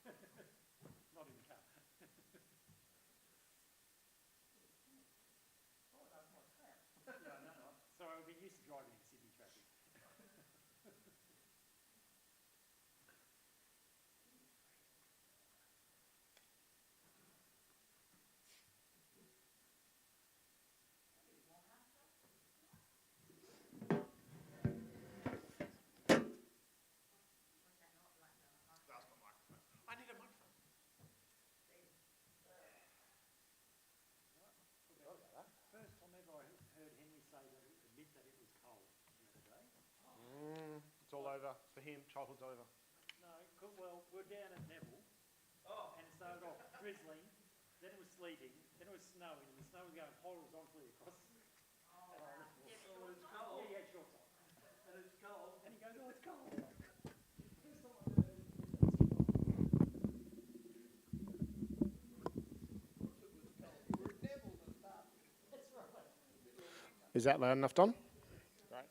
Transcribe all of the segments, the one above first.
Not in the car. Yeah, no. So I've been used to driving in Sydney traffic. That's my microphone. I need a microphone. Forgot about that. First time ever I heard Henry say that, admit that it was cold the other day. It's all over for him. Childhood's over. No, well, we're down at Neville, and it started off drizzling, then it was sleeting, then it was snowing, and the snow was going horizontally across. So it's cold. Yeah, he had shorts on. And it's cold. And he goes, oh, it's cold. First time I've ever heard him admit that it's cold. That's right. Is that loud enough, Don? Right.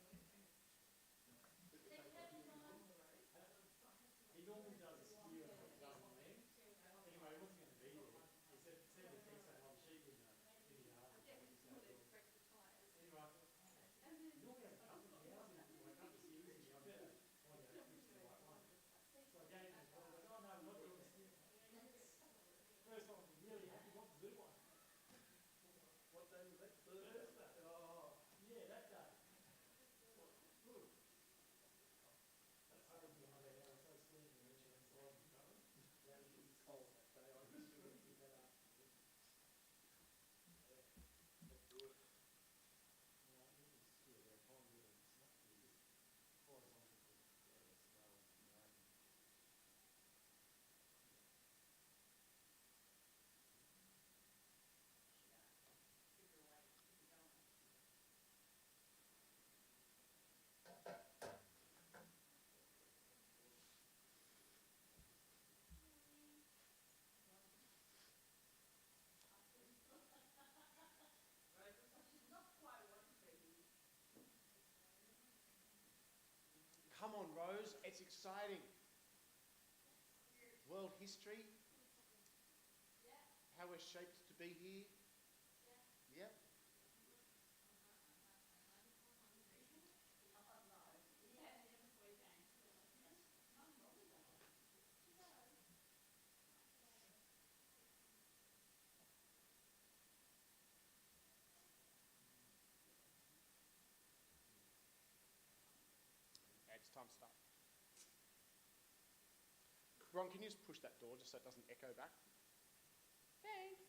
He normally does a steer and it doesn't land. Anyway, he wasn't going to be there. He said, send me a text saying, oh, the sheep in the yard. Anyway, I thought, he normally has a couple of cows and like a couple of steers in the I better find out which is the right one. So I gave him a call. He goes, oh no, we're not doing a steer. First time I'm really happy not to do one. What day was that? Thursday. Oh. Yeah, that day. Good. That's the one thing I know how so standing when you're inside the oven. That is cold that day. I was sure to give that up. Yeah, That's good. no, it was, yeah, they were trying to do it. It's not really horizontal because of the snow and rain. Come on, Rose. It's exciting. World history. How we're shaped to be here. Yep. It's time to start. Ron, can you just push that door just so it doesn't echo back? Thanks.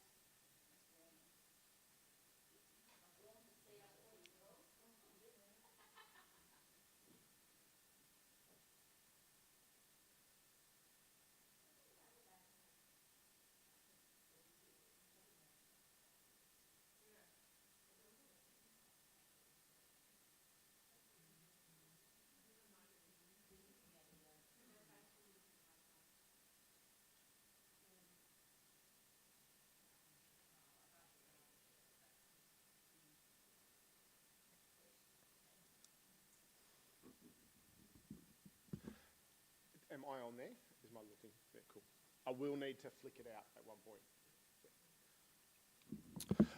Am I on there? Is my little thing? Yeah, cool. I will need to flick it out at one point.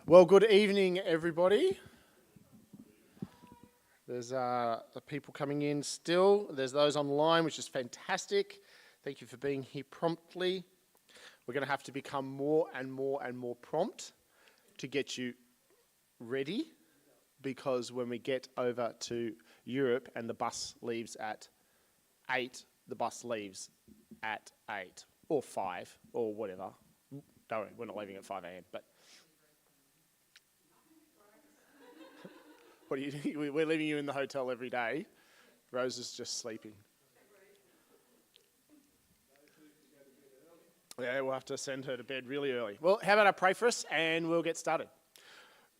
Well, good evening, everybody. There's people coming in still. There's those online, which is fantastic. Thank you for being here promptly. We're going to have to become more and more and more prompt to get you ready, because when we get over to Europe and the bus leaves at 8, the bus leaves at 8 or 5 or whatever. Don't worry, we're not leaving at 5 a.m. But what do you? We're leaving you in the hotel every day. Rose is just sleeping. Yeah, we'll have to send her to bed really early. Well, how about I pray for us and we'll get started.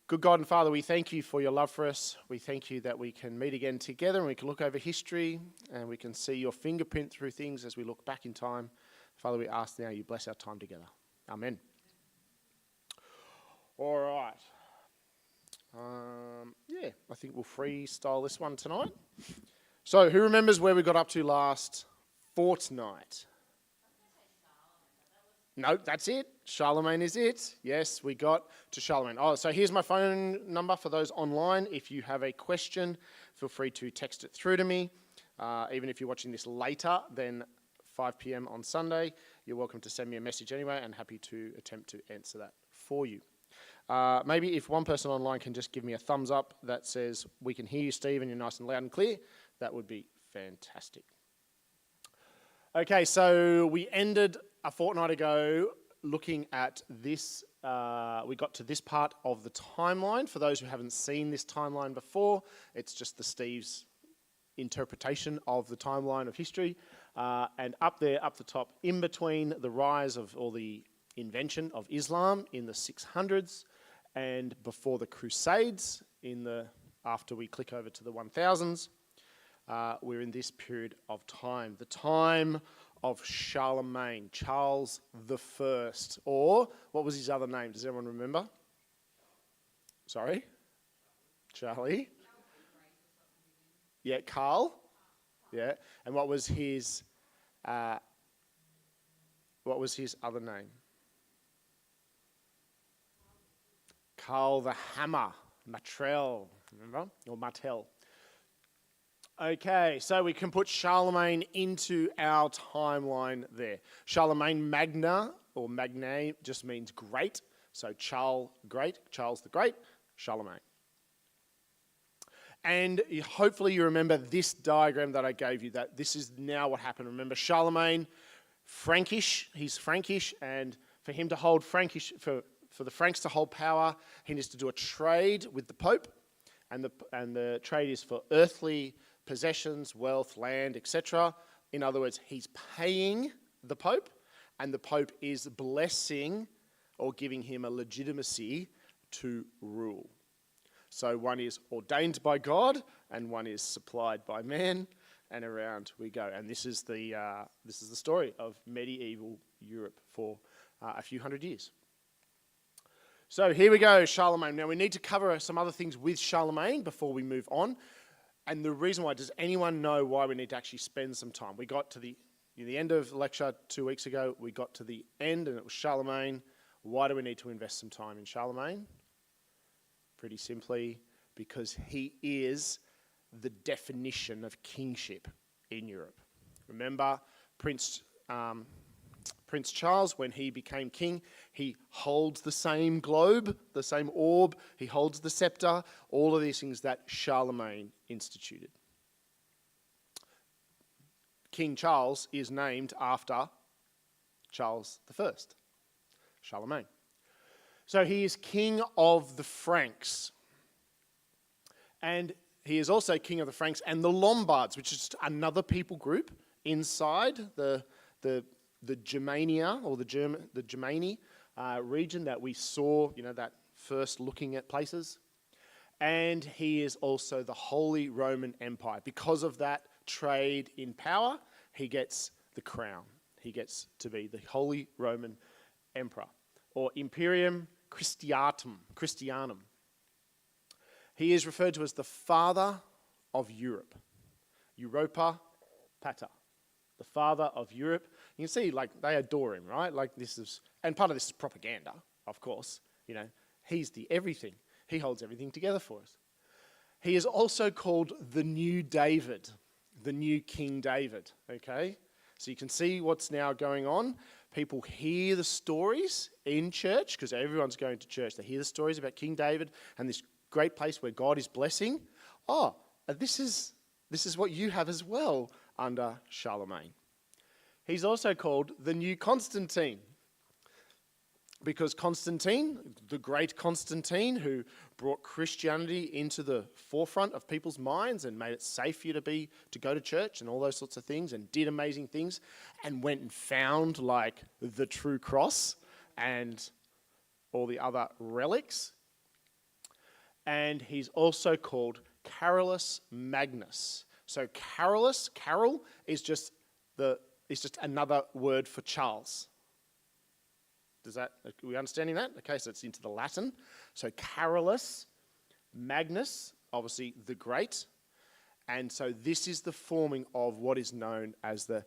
Good God and Father, we thank you for your love for us. We thank you that we can meet again together and we can look over history and we can see your fingerprint through things as we look back in time. Father, we ask now you bless our time together. Amen. All right. Yeah, I think we'll freestyle this one tonight. So who remembers where we got up to last fortnight? No, that's it. Charlemagne is it. Yes, we got to Charlemagne. Oh, so here's my phone number for those online. If you have a question, feel free to text it through to me. Even if you're watching this later than 5 p.m. on Sunday, you're welcome to send me a message anyway, and happy to attempt to answer that for you. Maybe if one person online can just give me a thumbs up that says, we can hear you, Steve, and you're nice and loud and clear, that would be fantastic. Okay, so we ended a fortnight ago looking at this. We got to this part of the timeline. For those who haven't seen this timeline before, it's just the Steve's interpretation of the timeline of history. And up there, up the top, in between the rise of, or the invention of Islam in the 600s and before the Crusades, after we click over to the 1000s, we're in this period of time. The time of Charlemagne, Charles the First, or what was his other name? Does everyone remember? Sorry? Charlie? Yeah, Carl? Yeah. And what was his other name? Carl the Hammer, Martel, remember? Or Martel. Okay, so we can put Charlemagne into our timeline there. Charlemagne Magna, or Magne, just means great. So Charles the Great, Charlemagne. And hopefully you remember this diagram that I gave you, that this is now what happened. Remember, Charlemagne, Frankish, he's Frankish, and for him to hold Frankish, for the Franks to hold power, he needs to do a trade with the Pope, and the trade is for earthly possessions, wealth, land, etc. In other words, he's paying the Pope, and the Pope is blessing or giving him a legitimacy to rule. So one is ordained by God, and one is supplied by man, and around we go. And this is the story of medieval Europe for a few hundred years. So here we go, Charlemagne. Now we need to cover some other things with Charlemagne before we move on. And the reason why, does anyone know why we need to actually spend some time? We got to the end of the lecture 2 weeks ago, we got to the end and it was Charlemagne. Why do we need to invest some time in Charlemagne? Pretty simply, because he is the definition of kingship in Europe. Remember, Prince Charles, when he became king, he holds the same globe, the same orb, he holds the scepter, all of these things that Charlemagne instituted. King Charles is named after Charles I, Charlemagne. So he is king of the Franks. And he is also king of the Franks and the Lombards, which is just another people group inside the Germania, or the Germany region that we saw, that first looking at places. And he is also the Holy Roman Empire. Because of that trade in power, he gets the crown. He gets to be the Holy Roman Emperor, or Imperium Christianum. He is referred to as the father of Europe. Europa Pater, the father of Europe. You can see, they adore him, right? And part of this is propaganda, of course. He's the everything. He holds everything together for us. He is also called the new David, the new King David, okay? So you can see what's now going on. People hear the stories in church, because everyone's going to church. They hear the stories about King David and this great place where God is blessing. Oh, this is what you have as well under Charlemagne. He's also called the new Constantine, because Constantine, the great Constantine, who brought Christianity into the forefront of people's minds and made it safe for you to go to church and all those sorts of things, and did amazing things, and went and found the true cross and all the other relics. And he's also called Carolus Magnus. So Carol is just another word for Charles. Are we understanding that? Okay, so it's into the Latin. So Carolus Magnus, obviously the Great. And so this is the forming of what is known as the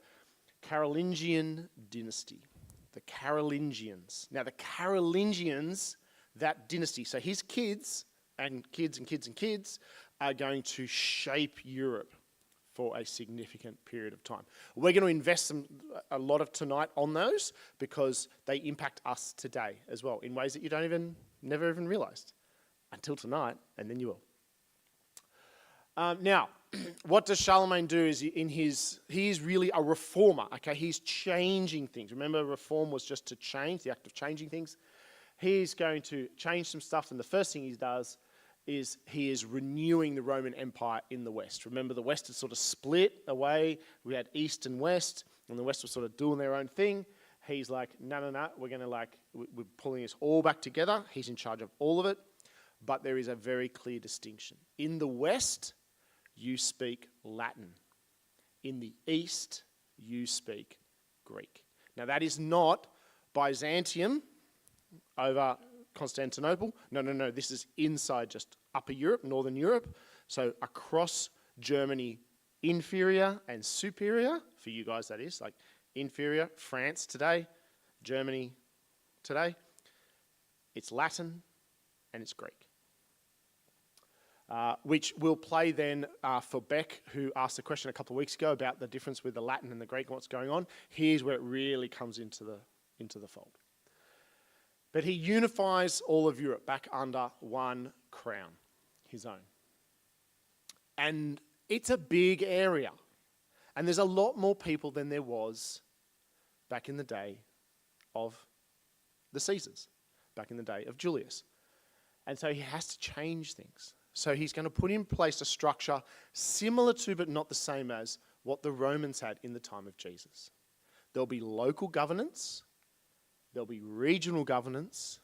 Carolingian dynasty. the Carolingians. Now, the Carolingians, that dynasty, so his kids and kids and kids and kids are going to shape Europe for a significant period of time. We're going to invest a lot of tonight on those because they impact us today as well in ways that you never even realized until tonight, and then you will. Now, what does Charlemagne do is he is really a reformer, okay? He's changing things. Remember, reform was just to change, the act of changing things. He's going to change some stuff, and the first thing he does is he is renewing the Roman Empire in the West. Remember, the West is sort of split away. We had East and West, and the West was sort of doing their own thing. He's like, no, we're going to we're pulling this all back together. He's in charge of all of it, but there is a very clear distinction. In the West, you speak Latin. In the East, you speak Greek. Now, that is not Byzantium over Constantinople. No. This is inside just Upper Europe, Northern Europe. So across Germany, inferior and superior. For you guys, that is. Like inferior, France today, Germany today. It's Latin and it's Greek. Which will play then for Beck, who asked a question a couple of weeks ago about the difference with the Latin and the Greek and what's going on. Here's where it really comes into the fold. But he unifies all of Europe back under one crown, his own. And it's a big area. And there's a lot more people than there was back in the day of the Caesars, back in the day of Julius. And so he has to change things. So he's going to put in place a structure similar to, but not the same as, what the Romans had in the time of Jesus. There'll be local governance, there'll be regional governance,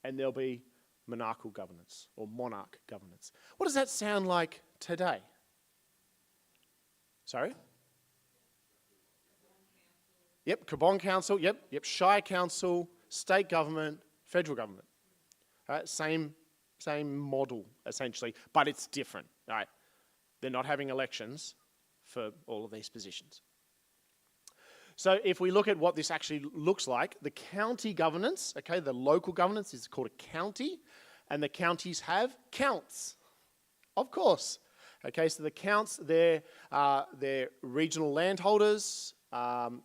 and there'll be monarchical governance, or monarch governance. What does that sound like today? Sorry? Yep, Cabon Council, yep, Shire Council, state government, federal government. Same model, essentially, but it's different, right? They're not having elections for all of these positions. So if we look at what this actually looks like, the county governance, okay, the local governance is called a county, and the counties have counts, of course. Okay, so the counts, they're regional landholders,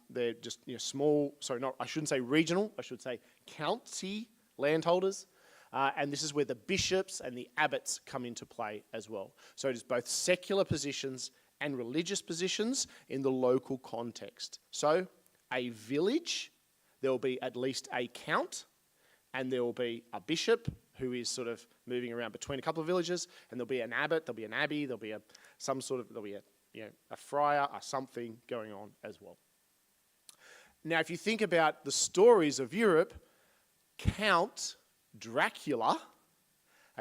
they're just small, sorry, I shouldn't say regional, I should say county landholders. And this is where the bishops and the abbots come into play as well. So it is both secular positions and religious positions in the local context. So a village, there will be at least a count, and there will be a bishop who is sort of moving around between a couple of villages, and there'll be an abbot, there'll be an abbey, there'll be a friar or something going on as well. Now, if you think about the stories of Europe, Count Dracula,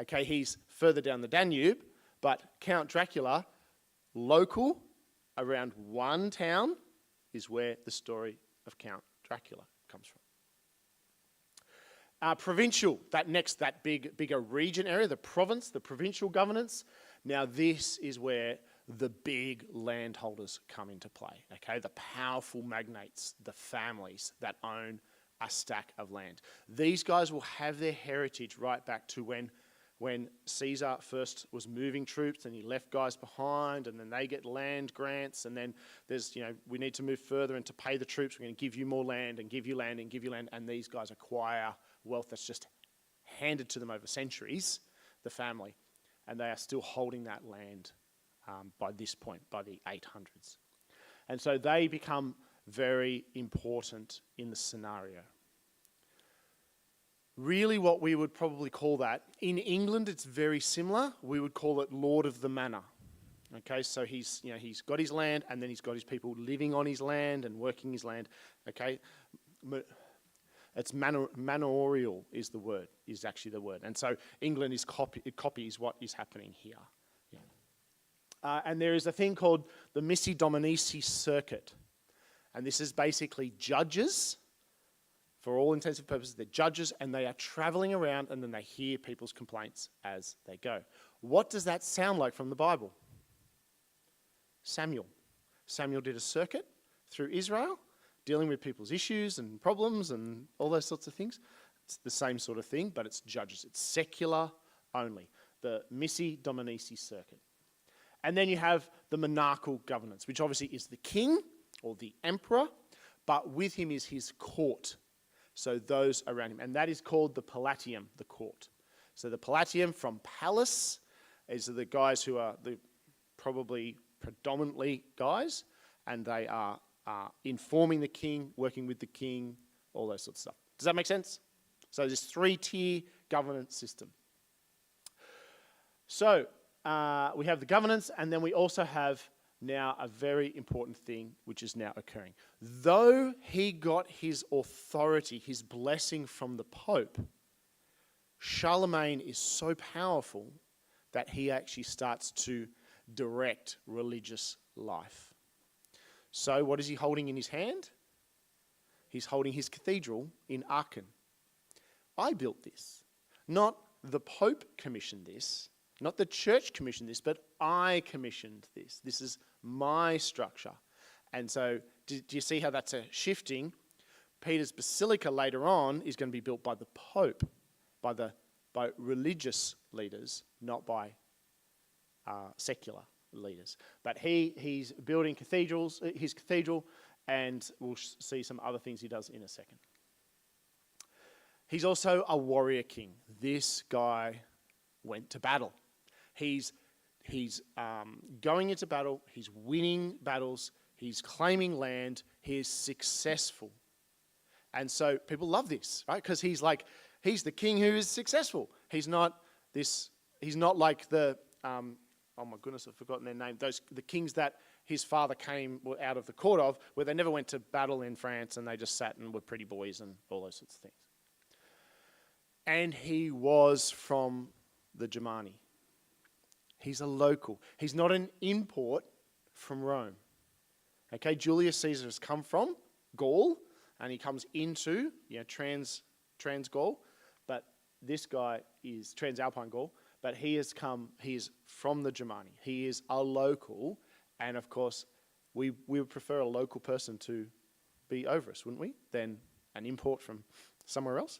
okay, he's further down the Danube, but Count Dracula, local, around one town, is where the story of Count Dracula comes from. Provincial, that bigger region area, the province, the provincial governance. Now this is where the big landholders come into play, okay? The powerful magnates, the families that own a stack of land. These guys will have their heritage right back to when Caesar first was moving troops and he left guys behind, and then they get land grants, and then there's, we need to move further, and to pay the troops, we're going to give you more land and give you land and give you land, and these guys acquire wealth that's just handed to them over centuries, the family, and they are still holding that land by this point, by the 800s. And so they become very important in the scenario. Really what we would probably call that, in England it's very similar, we would call it Lord of the Manor. Okay, so he's got his land, and then he's got his people living on his land and working his land. Okay, it's manorial is actually the word. And so England copies what is happening here. Yeah. And there is a thing called the Missi Dominici circuit. And this is basically judges, for all intents and purposes, they're judges, and they are traveling around, and then they hear people's complaints as they go. What does that sound like from the Bible? Samuel. Samuel did a circuit through Israel, dealing with people's issues and problems and all those sorts of things. It's the same sort of thing, but it's judges. It's secular only, the missi dominici circuit. And then you have the monarchical governance, which obviously is the king or the emperor, but with him is his court. So those around him. And that is called the palatium, the court. So the palatium from palace is the guys who are the probably predominantly guys, and they are informing the king, working with the king, all those sorts of stuff. Does that make sense? So this 3-tier governance system. So we have the governance, and then we also have now a very important thing which is now occurring. Though he got his authority, his blessing from the Pope, Charlemagne is so powerful that he actually starts to direct religious life. So what is he holding in his hand? He's holding his cathedral in Aachen. I built this. Not the Pope commissioned this, not the church commissioned this, but I commissioned this. This is my structure. And so do you see how that's a shifting? Peter's Basilica later on is going to be built by the Pope, by religious leaders, not by secular leaders. But he's building cathedrals, his cathedral, and we'll see some other things he does in a second. He's also a warrior king. This guy went to battle. He's going into battle. He's winning battles. He's claiming land. He is successful. And so people love this, right? Because he's the king who is successful. He's not like the, oh my goodness, I've forgotten their name. The kings that his father came out of the court of, where they never went to battle in France and they just sat and were pretty boys and all those sorts of things. And he was from the Germani. He's a local. He's not an import from Rome. Okay, Julius Caesar has come from Gaul, and he comes into Trans-Gaul, but this guy is Transalpine Gaul, but he is from the Germani. He is a local, and of course, we would prefer a local person to be over us, wouldn't we, than an import from somewhere else?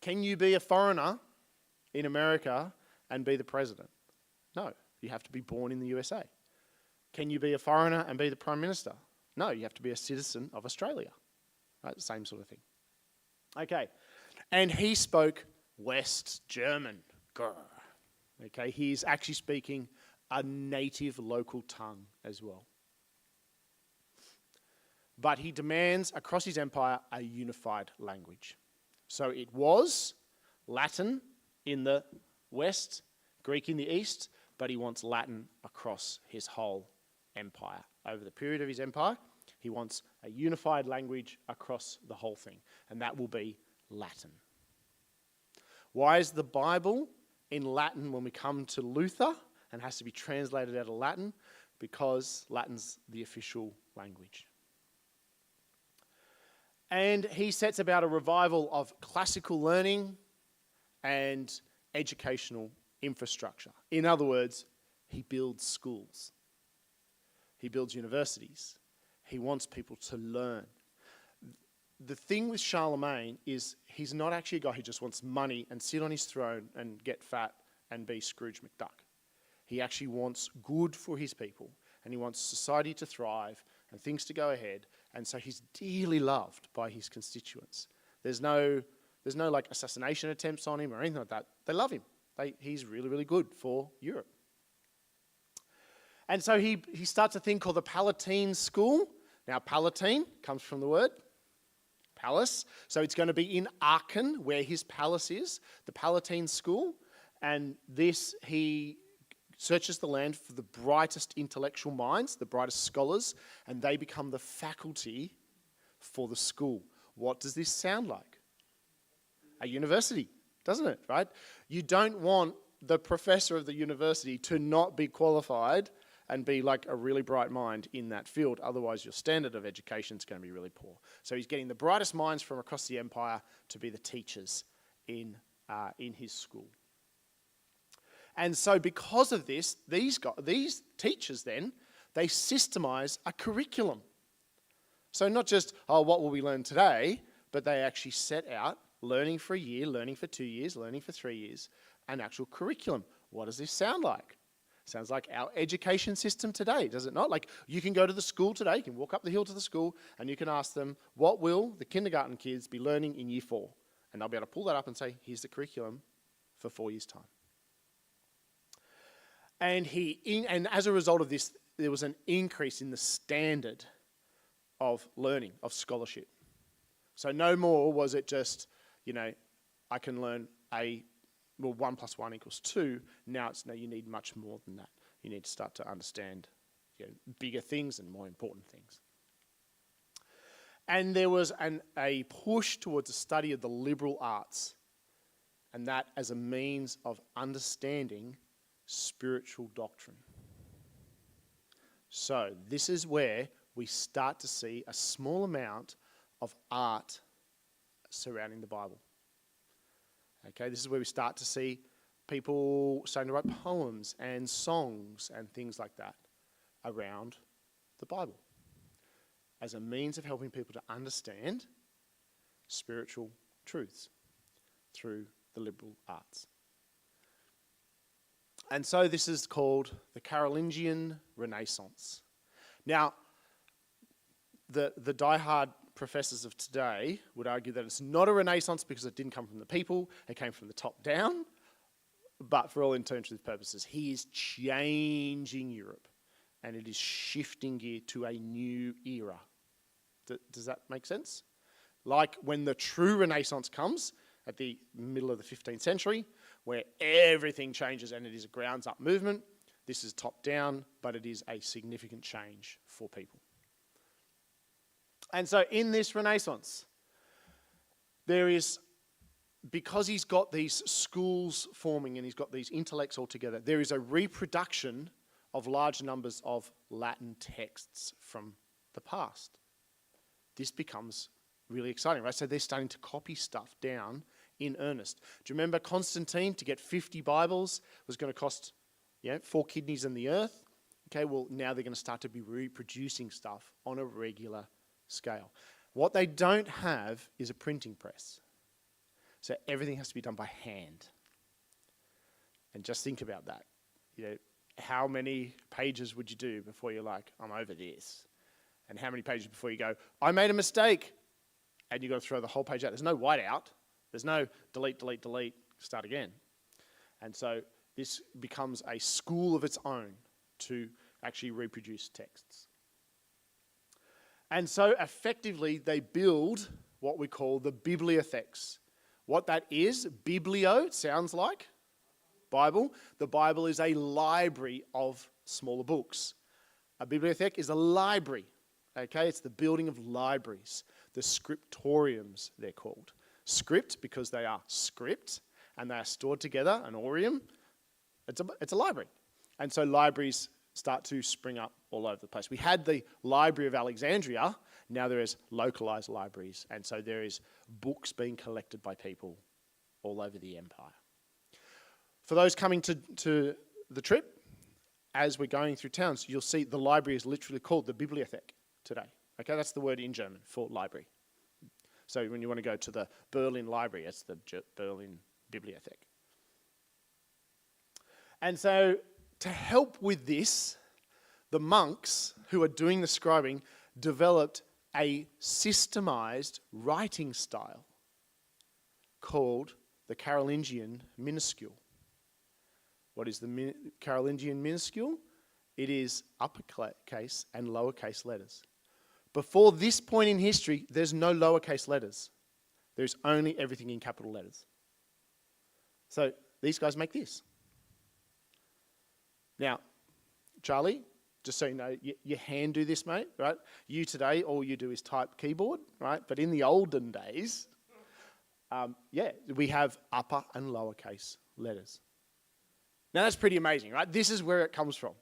Can you be a foreigner in America and be the president? No, you have to be born in the USA. Can you be a foreigner and be the prime minister? No, you have to be a citizen of Australia. Right, the same sort of thing. Okay, and he spoke West German. Grr. Okay, he's actually speaking a native local tongue as well. But he demands across his empire a unified language. So it was Latin in the west, Greek in the east, but he wants Latin across his whole empire. Over the period of his empire, he wants a unified language across the whole thing, and that will be Latin. Why is the Bible in Latin when we come to Luther and has to be translated out of Latin? Because Latin's the official language. And he sets about a revival of classical learning and educational infrastructure. In other words, he builds schools. He builds universities. He wants people to learn. The thing with Charlemagne is he's not actually a guy who just wants money and sit on his throne and get fat and be Scrooge McDuck. He actually wants good for his people, and he wants society to thrive and things to go ahead. And so he's dearly loved by his constituents. There's no like assassination attempts on him or anything like that. They love him. He's really, really good for Europe. And so he starts a thing called the Palatine School. Now, Palatine comes from the word palace. So it's going to be in Aachen, where his palace is, the Palatine School. And this, he searches the land for the brightest intellectual minds, the brightest scholars, and they become the faculty for the school. What does this sound like? A university, doesn't it, right? You don't want the professor of the university to not be qualified and be like a really bright mind in that field. Otherwise, your standard of education is going to be really poor. So he's getting the brightest minds from across the empire to be the teachers in his school. And so because of this, these teachers then, they systemize a curriculum. So not just, what will we learn today, but they actually set out learning for a year, learning for 2 years, learning for 3 years, an actual curriculum. What does this sound like? Sounds like our education system today, does it not? Like, you can go to the school today, you can walk up the hill to the school, and you can ask them, what will the kindergarten kids be learning in year 4? And they'll be able to pull that up and say, here's the curriculum for 4 years' time. And as a result of this, there was an increase in the standard of learning, of scholarship. So no more was it just, I can learn 1 + 1 = 2. Now it's, no, you need much more than that. You need to start to understand bigger things and more important things. And there was a push towards the study of the liberal arts, and that as a means of understanding spiritual doctrine. So this is where we start to see a small amount of art surrounding the Bible. Okay, this is where we start to see people starting to write poems and songs and things like that around the Bible as a means of helping people to understand spiritual truths through the liberal arts. And so this is called the Carolingian Renaissance. Now, the diehard professors of today would argue that it's not a Renaissance because it didn't come from the people, it came from the top down. But for all intents and purposes, he is changing Europe, and it is shifting gear to a new era. Does that make sense? Like when the true Renaissance comes at the middle of the 15th century, where everything changes and it is a grounds up movement. This is top down, but it is a significant change for people. And so in this Renaissance, there is, because he's got these schools forming and he's got these intellects all together, there is a reproduction of large numbers of Latin texts from the past. This becomes really exciting, right? So they're starting to copy stuff down in earnest. Do you remember Constantine, to get 50 Bibles was going to cost 4 kidneys and the earth? Okay, well, now they're going to start to be reproducing stuff on a regular scale. What they don't have is a printing press. So everything has to be done by hand. And just think about that. How many pages would you do before you're like, I'm over this? And how many pages before you go, I made a mistake? And you've got to throw the whole page out. There's no whiteout. There's no delete, delete, delete, start again. And so this becomes a school of its own to actually reproduce texts. And so effectively they build what we call the bibliotheques. What that is, biblio, it sounds like Bible. The Bible is a library of smaller books. A bibliothèque is a library. Okay, it's the building of libraries. The scriptoriums, they're called. Script, because they are script, and they are stored together, an aureum. It's a library. And so libraries start to spring up all over the place. We had the Library of Alexandria, now there is localized libraries, and so there is books being collected by people all over the empire. For those coming to the trip, as we're going through towns, you'll see the library is literally called the Bibliothek today. Okay, that's the word in German for library. So when you want to go to the Berlin Library, it's the Berlin Bibliothek. And so to help with this, the monks who are doing the scribing developed a systemized writing style called the Carolingian minuscule. What is the Carolingian minuscule? It is uppercase and lowercase letters. Before this point in history, there's no lowercase letters. There's only everything in capital letters. So these guys make this. Now, Charlie, just so you know, your hand do this, mate, right? You today, all you do is type keyboard, right? But in the olden days, we have upper and lowercase letters. Now that's pretty amazing, right? This is where it comes from.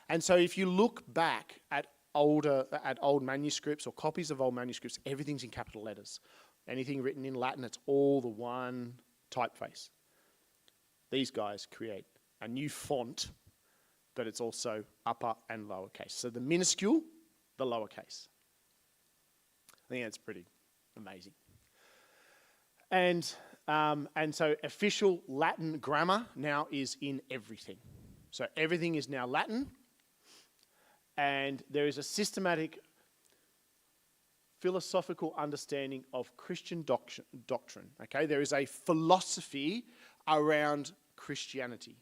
And so if you look back at old manuscripts or copies of old manuscripts, everything's in capital letters. Anything written in Latin, it's all the one typeface. These guys create a new font, but it's also upper and lowercase. So the minuscule, the lowercase. think that's pretty amazing. And so official Latin grammar now is in everything. So everything is now Latin, and there is a systematic philosophical understanding of Christian doctrine. Okay, there is a philosophy around Christianity,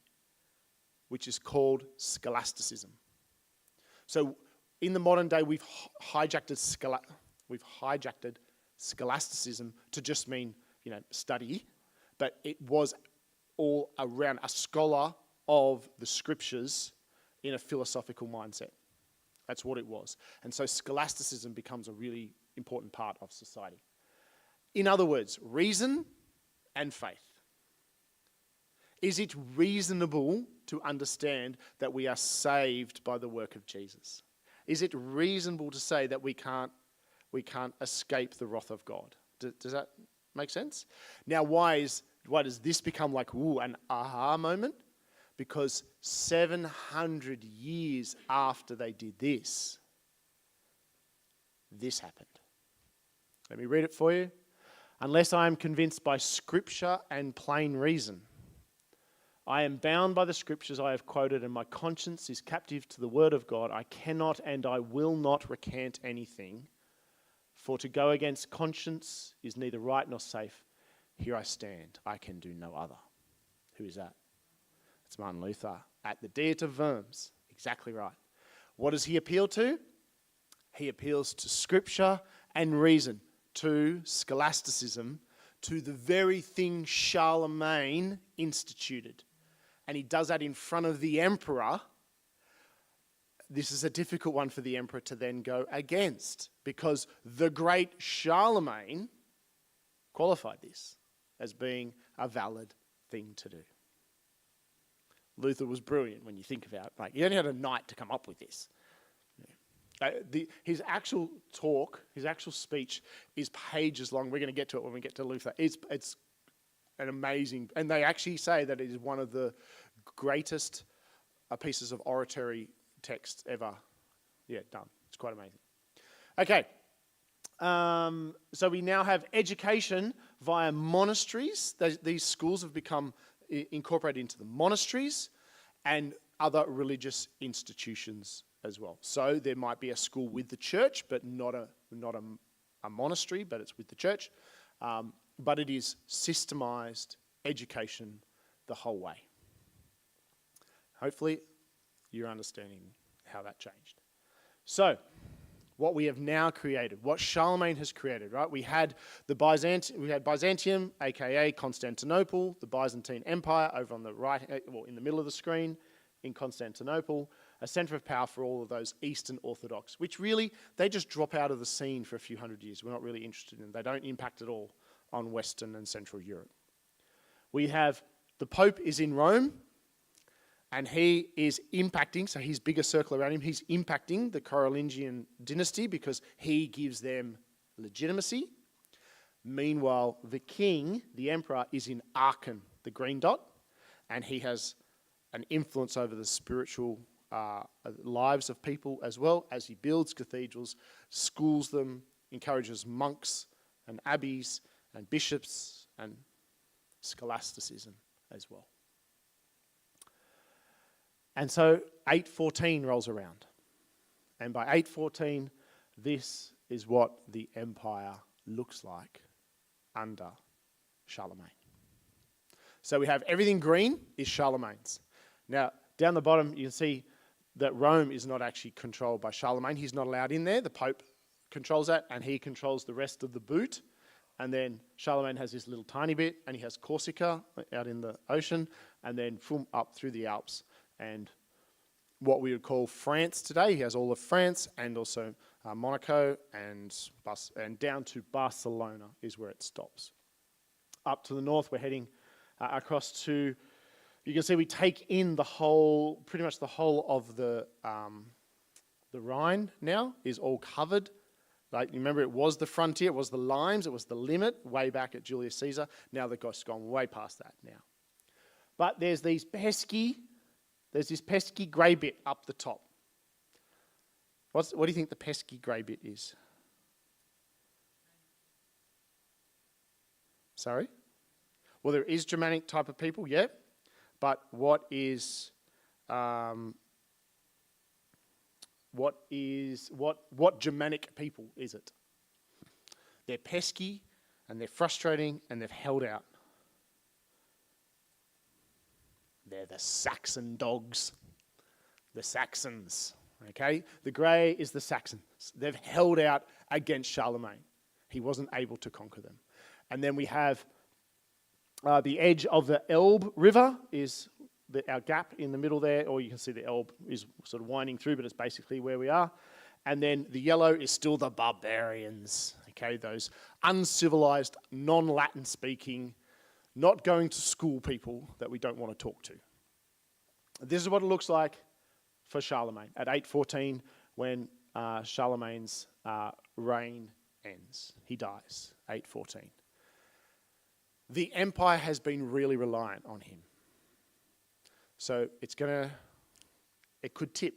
which is called scholasticism. So in the modern day, we've hijacked scholasticism to just mean, study, but it was all around a scholar of the scriptures in a philosophical mindset. That's what it was. And so scholasticism becomes a really important part of society. In other words, reason and faith. Is it reasonable to understand that we are saved by the work of Jesus? Is it reasonable to say that we can't escape the wrath of God? Does that make sense? Now, why does this become like an aha moment? Because 700 years after they did this happened. Let me read it for you. Unless I am convinced by Scripture and plain reason, I am bound by the Scriptures I have quoted, and my conscience is captive to the word of God. I cannot and I will not recant anything, for to go against conscience is neither right nor safe. Here I stand. I can do no other. Who is that? It's Martin Luther at the Diet of Worms. Exactly right. What does he appeal to? He appeals to Scripture and reason, to scholasticism, to the very thing Charlemagne instituted. And he does that in front of the emperor. This is a difficult one for the emperor to then go against, because the great Charlemagne qualified this as being a valid thing to do. Luther was brilliant when you think about it. Like, he only had a night to come up with this. His actual talk, his actual speech is pages long. We're going to get to it when we get to Luther. It's an amazing, and they actually say that it is one of the greatest pieces of oratory text ever done. It's quite amazing. Okay. So we now have education via monasteries. These schools have become incorporated into the monasteries and other religious institutions as well. So there might be a school with the church, but not a monastery, but it's with the church. But it is systemized education the whole way. Hopefully you're understanding how that changed. So, what we have now created, what Charlemagne has created, right? We had Byzantium, aka Constantinople, the Byzantine Empire over on the right, in the middle of the screen in Constantinople, a center of power for all of those Eastern Orthodox, which really, they just drop out of the scene for a few hundred years. We're not really interested in them. They don't impact at all on Western and Central Europe. We have, the Pope is in Rome, and he is impacting, so his bigger circle around him, he's impacting the Carolingian dynasty because he gives them legitimacy. Meanwhile, the king, the emperor, is in Aachen, the green dot, and he has an influence over the spiritual lives of people as well, as he builds cathedrals, schools them, encourages monks and abbeys and bishops and scholasticism as well. And so 814 rolls around. And by 814, this is what the empire looks like under Charlemagne. So we have everything green is Charlemagne's. Now, down the bottom, you can see that Rome is not actually controlled by Charlemagne. He's not allowed in there. The Pope controls that, and he controls the rest of the boot. And then Charlemagne has this little tiny bit, and he has Corsica out in the ocean, and then up through the Alps. And what we would call France today, he has all of France, and also Monaco, and down to Barcelona is where it stops. Up to the north, we're heading across to, you can see we take in pretty much the whole of the Rhine now is all covered. Like, you remember, it was the frontier, it was the limes, it was the limit way back at Julius Caesar. Now they've gone way past that now. But there's this pesky grey bit up the top. What do you think the pesky grey bit is? Sorry? Well, there is Germanic type of people, yeah. But what Germanic people is it? They're pesky and they're frustrating and they've held out. They're the Saxon dogs. The Saxons, okay? The grey is the Saxons. They've held out against Charlemagne. He wasn't able to conquer them. And then we have the edge of the Elbe River is our gap in the middle there, or you can see the Elbe is sort of winding through, but it's basically where we are. And then the yellow is still the barbarians, okay? Those uncivilized, non-Latin speaking, not going to school people that we don't want to talk to. This is what it looks like for Charlemagne at 814 when Charlemagne's reign ends. He dies, 814. The empire has been really reliant on him. So it could tip.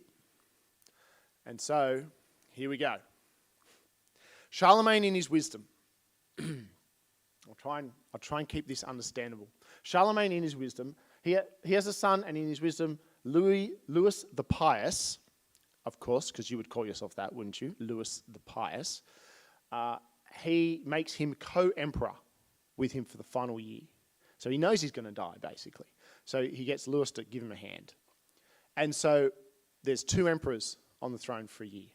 And so, here we go. Charlemagne in his wisdom. I'll try and keep this understandable. Charlemagne in his wisdom, he has a son, and in his wisdom, Louis the Pious, of course, because you would call yourself that, wouldn't you? Louis the Pious. He makes him co-emperor with him for the final year. So he knows he's going to die, basically. So he gets Louis to give him a hand. And so there's 2 emperors on the throne for a year.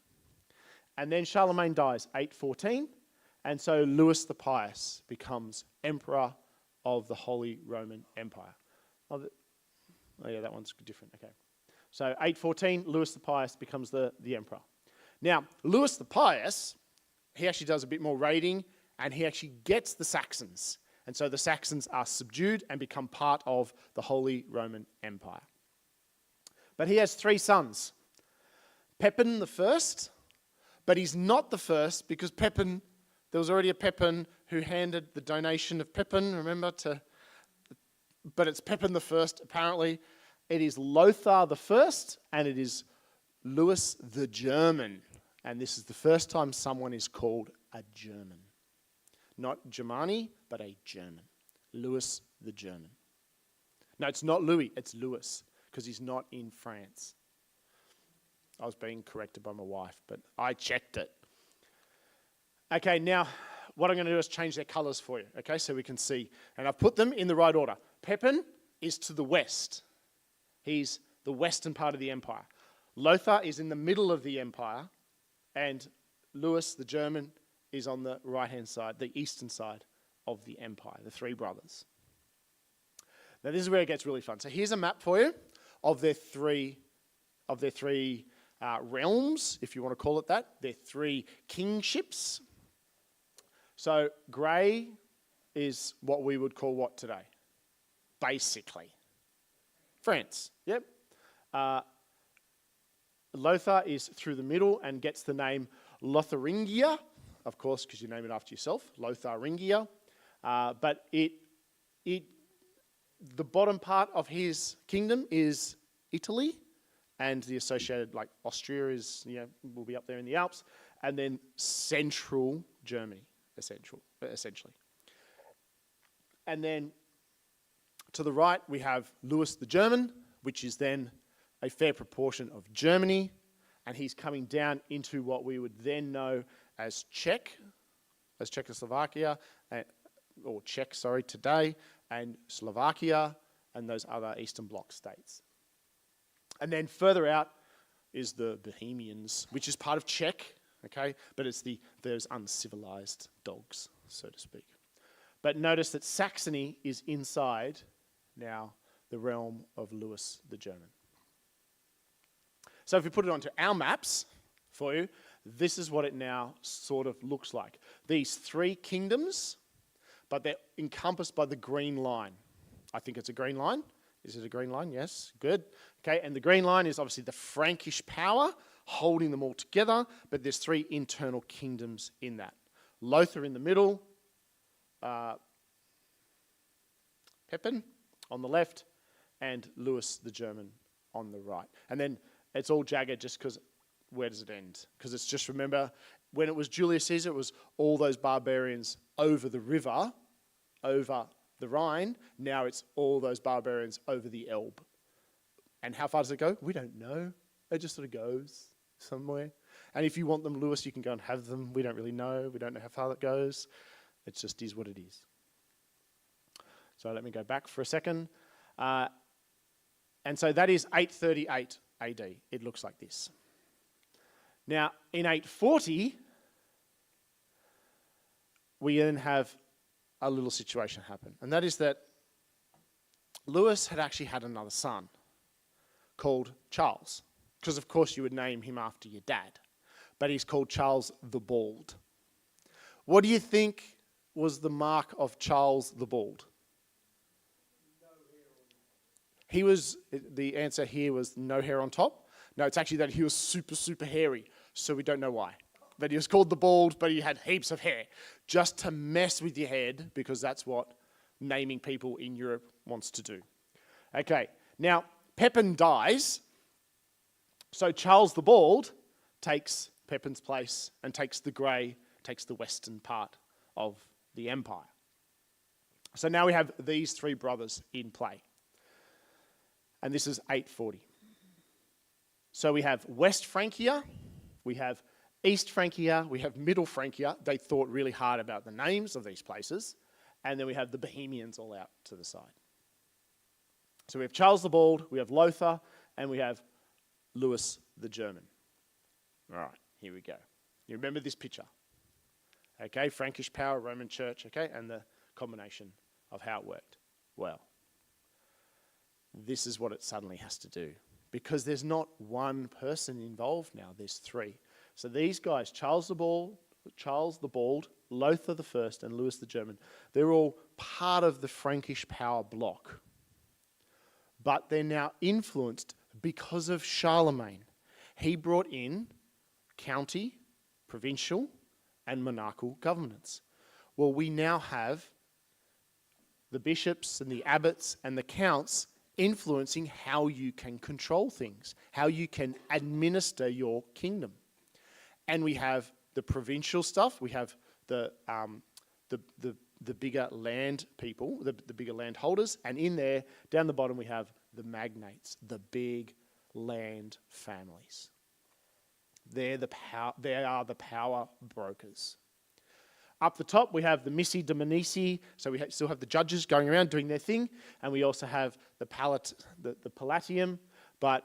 And then Charlemagne dies, 814, and so Louis the Pious becomes emperor of the Holy Roman Empire. Oh yeah, that one's different, okay. So 814, Louis the Pious becomes the emperor. Now, Louis the Pious, he actually does a bit more raiding, and he actually gets the Saxons. And so the Saxons are subdued and become part of the Holy Roman Empire. But he has 3 sons. Pepin the first, but he's not the first because Pepin, there was already a Pepin who handed the donation of Pepin, remember, but it's Pepin the first, apparently. It is Lothar the first, and it is Louis the German. And this is the first time someone is called a German. Not Germani, but a German. Louis the German. No, it's not Louis, it's Louis, because he's not in France. I was being corrected by my wife, but I checked it. Okay, now what I'm going to do is change their colours for you, okay, so we can see. And I've put them in the right order. Pepin is to the west. He's the western part of the empire. Lothar is in the middle of the empire, and Louis the German is on the right-hand side, the eastern side of the empire, the 3 brothers. Now this is where it gets really fun. So here's a map for you of their three realms, if you want to call it that. Their 3 kingships. So grey is what we would call what today? Basically. France, yep. Lothar is through the middle and gets the name Lotharingia, of course, because you name it after yourself, Lotharingia. But the bottom part of his kingdom is Italy, and the associated, like Austria is, will be up there in the Alps, and then central Germany, essentially. And then to the right, we have Louis the German, which is then a fair proportion of Germany, and he's coming down into what we would then know as Czechoslovakia, or Czech, today, and Slovakia, and those other Eastern Bloc states. And then further out is the Bohemians, which is part of Czech, okay, but it's those uncivilized dogs, so to speak. But notice that Saxony is inside now the realm of Louis the German. So if we put it onto our maps for you, this is what it now sort of looks like. These 3 kingdoms, but they're encompassed by the green line. I think it's a green line. Is it a green line? Yes, good. Okay, and the green line is obviously the Frankish power holding them all together, but there's 3 internal kingdoms in that. Lothar in the middle, Pepin on the left, and Louis the German on the right. And then it's all jagged just because where does it end? Because it's just, remember, when it was Julius Caesar, it was all those barbarians over the river over the Rhine. Now it's all those barbarians over the Elbe. And how far does it go? We don't know. It just sort of goes somewhere. And if you want them, Lewis, you can go and have them. We don't really know. We don't know how far it goes. It just is what it is. So let me go back for a second. And so that is 838 AD. It looks like this. Now, in 840, we then have a little situation happen. And that is that Lewis had actually had another son called Charles. Because, of course, you would name him after your dad. But he's called Charles the Bald. What do you think was the mark of Charles the Bald? The answer here was no hair on top. No, it's actually that he was super, super hairy. So we don't know why. But he was called the Bald, but he had heaps of hair. Just to mess with your head, because that's what naming people in Europe wants to do. Okay, now Pepin dies. So Charles the Bald takes Pepin's place and takes the grey, takes the western part of the empire. So now we have these three brothers in play. And this is 840. So we have West Francia, we have East Francia, we have Middle Francia. They thought really hard about the names of these places. And then we have the Bohemians all out to the side. So we have Charles the Bald, we have Lothar, and we have Louis the German. All right, here we go. You remember this picture? Okay, Frankish power, Roman church, okay, and the combination of how it worked. Well, this is what it suddenly has to do. Because there's not one person involved now, there's three. So these guys, Charles the Bald, Lothar the First, and Louis the German, they're all part of the Frankish power bloc. But they're now influenced because of Charlemagne. He brought in county, provincial, and monarchical governance. Well, we now have the bishops and the abbots and the counts influencing how you can control things, how you can administer your kingdom. And we have the provincial stuff, we have the bigger land people, the bigger landholders, and in there, down the bottom, we have the magnates, the big land families. They are the power brokers. Up the top, we have the Missi Dominici, so we still have the judges going around doing their thing, and we also have the Palatium, but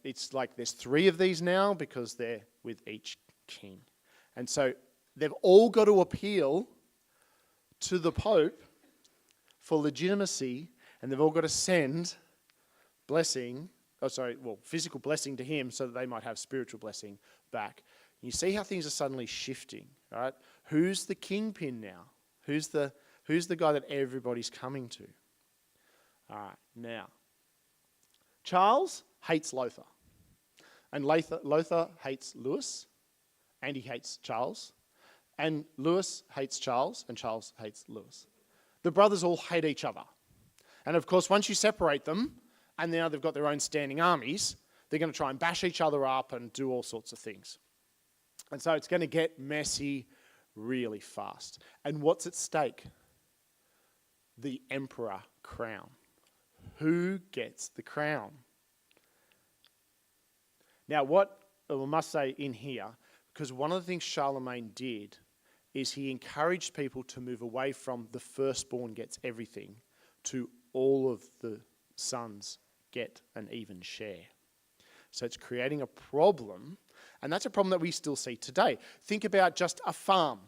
it's like there's three of these now because they're with each king. And so they've all got to appeal to the Pope for legitimacy, and they've all got to send physical blessing to him so that they might have spiritual blessing back. You see how things are suddenly shifting, right? Who's the kingpin now? Who's the guy that everybody's coming to? All right, now, Charles hates Lothar. And Lothar hates Louis, and he hates Charles. And Louis hates Charles, and Charles hates Louis. The brothers all hate each other. And of course, once you separate them, and now they've got their own standing armies, they're going to try and bash each other up and do all sorts of things. And so it's going to get messy really fast. And what's at stake? The emperor crown. Who gets the crown? Now, what I must say in here, because one of the things Charlemagne did is he encouraged people to move away from the firstborn gets everything to all of the sons get an even share. So it's creating a problem, and that's a problem that we still see today. Think about just a farm,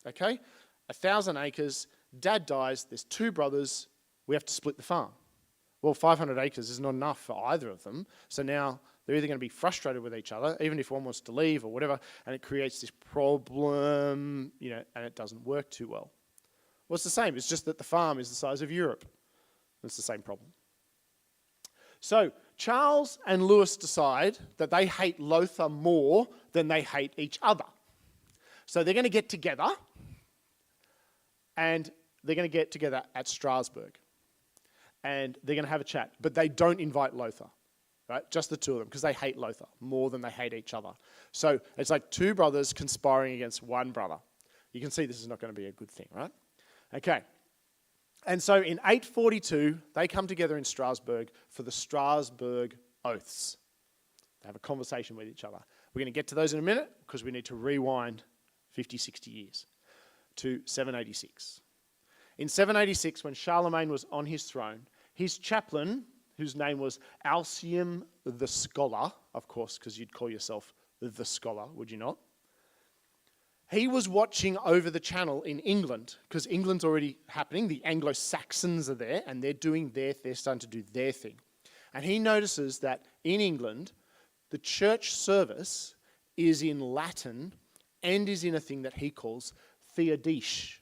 okay? 1,000 acres, dad dies, there's two brothers, we have to split the farm. Well, 500 acres is not enough for either of them, so now they're either going to be frustrated with each other, even if one wants to leave or whatever, and it creates this problem, and it doesn't work too well. Well, it's the same, it's just that the farm is the size of Europe. It's the same problem. So Charles and Louis decide that they hate Lothar more than they hate each other. So they're going to get together, and they're going to get together at Strasbourg. And they're going to have a chat, but they don't invite Lothar, right? Just the two of them, because they hate Lothar more than they hate each other. So it's like two brothers conspiring against one brother. You can see this is not going to be a good thing, right? Okay. And so in 842, they come together in Strasbourg for the Strasbourg Oaths. They have a conversation with each other. We're going to get to those in a minute because we need to rewind 50, 60 years to 786. In 786, when Charlemagne was on his throne, his chaplain, whose name was Alcium the Scholar, of course, because you'd call yourself the Scholar, would you not? He was watching over the channel in England, because England's already happening. The Anglo-Saxons are there, and they're starting to do their thing. And he notices that in England, the church service is in Latin and is in a thing that he calls Theodiche.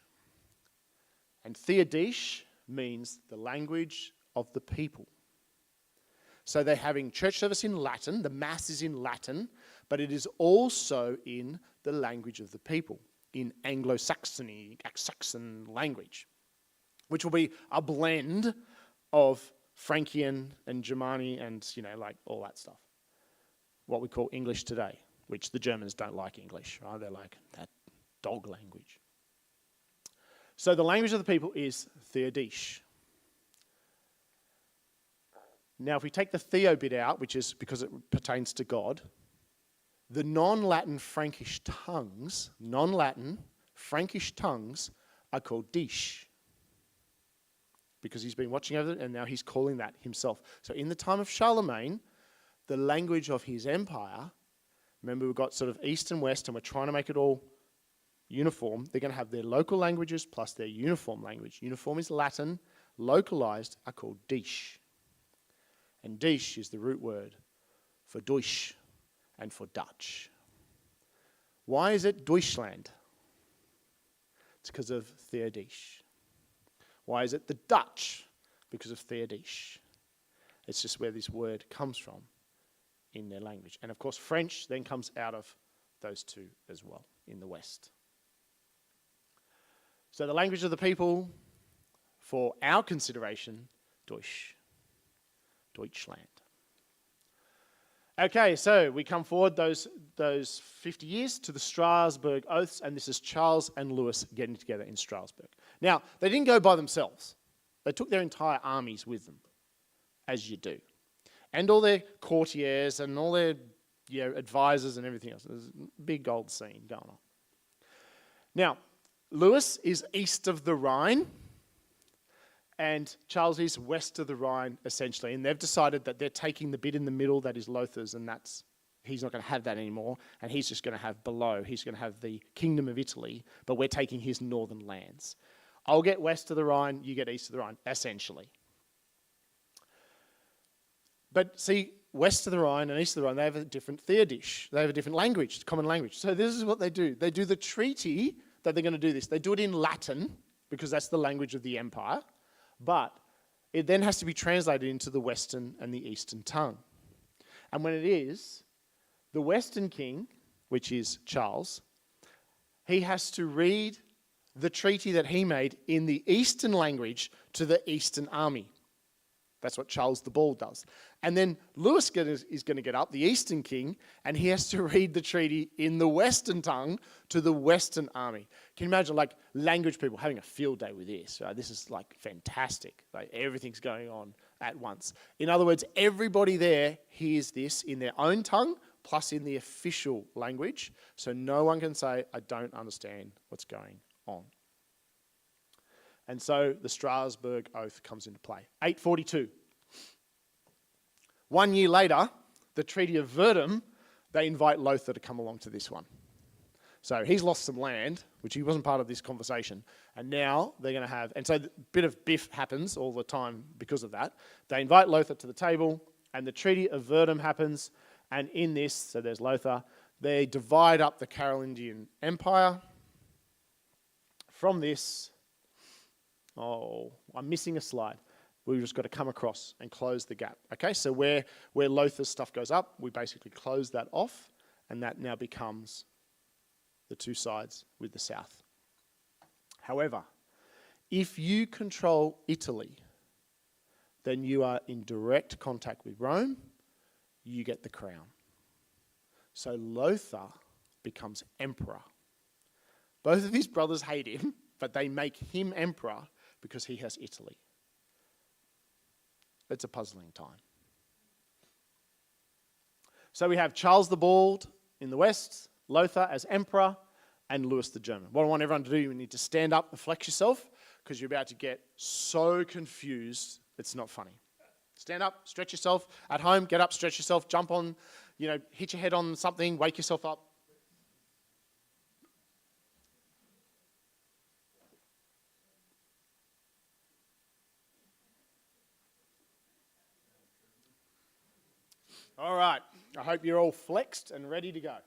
And Theodiche means the language of the people. So they're having church service in Latin, the Mass is in Latin, but it is also in the language of the people, in Anglo-Saxon language, which will be a blend of Frankian and Germani and, like all that stuff. What we call English today, which the Germans don't like English, right? They're like that dog language. So the language of the people is Theodiche. Now, if we take the Theo bit out, which is because it pertains to God, the non-Latin Frankish tongues are called Dish. Because he's been watching over it and now he's calling that himself. So in the time of Charlemagne, the language of his empire, remember we've got sort of east and west and we're trying to make it all uniform. They're going to have their local languages plus their uniform language. Uniform is Latin, localized are called Dish. And Dish is the root word for Deutsch and for Dutch. Why is it Deutschland? It's because of Theodiche. Why is it the Dutch? Because of Theodiche. It's just where this word comes from in their language. And of course, French then comes out of those two as well in the West. So the language of the people, for our consideration, Deutsch. Deutschland. Okay, so we come forward those 50 years to the Strasbourg Oaths, and this is Charles and Louis getting together in Strasbourg. Now, they didn't go by themselves. They took their entire armies with them, as you do. And all their courtiers and all their advisors and everything else. There's a big old scene going on. Now, Louis is east of the Rhine, and Charles is west of the Rhine, essentially. And they've decided that they're taking the bit in the middle that is Lothar's, and he's not going to have that anymore, and he's just going to have below. He's going to have the Kingdom of Italy, but we're taking his northern lands. I'll get west of the Rhine, you get east of the Rhine, essentially. But see, west of the Rhine and east of the Rhine, they have a different Theodiche. They have a different language, common language. So this is what they do. They do the treaty that they're going to do this. They do it in Latin, because that's the language of the empire. But it then has to be translated into the Western and the Eastern tongue. And when it is, the Western king, which is Charles, he has to read the treaty that he made in the Eastern language to the Eastern army. That's what Charles the Bald does. And then Louis is going to get up, the Eastern king, and he has to read the treaty in the Western tongue to the Western army. Can you imagine, like, language people having a field day with this? Right? This is, like, fantastic. Like, everything's going on at once. In other words, everybody there hears this in their own tongue, plus in the official language, so no one can say, I don't understand what's going on. And so the Strasbourg Oath comes into play. 842. 1 year later, the Treaty of Verdun, they invite Lothar to come along to this one. So he's lost some land, which he wasn't part of this conversation. And now they're going to have, and so a bit of biff happens all the time because of that. They invite Lothar to the table, and the Treaty of Verdun happens. And in this, so there's Lothar, they divide up the Carolingian Empire. From this, I'm missing a slide. We've just got to come across and close the gap. Okay, so where Lothar's stuff goes up, we basically close that off, and that now becomes the two sides with the south. However, if you control Italy, then you are in direct contact with Rome, you get the crown. So Lothar becomes emperor. Both of his brothers hate him, but they make him emperor because he has Italy. It's a puzzling time. So we have Charles the Bald in the west, Lothar as emperor, and Louis the German. What I want everyone to do, you need to stand up and flex yourself, because you're about to get so confused, it's not funny. Stand up, stretch yourself. At home, get up, stretch yourself, jump on, hit your head on something, wake yourself up. All right, I hope you're all flexed and ready to go.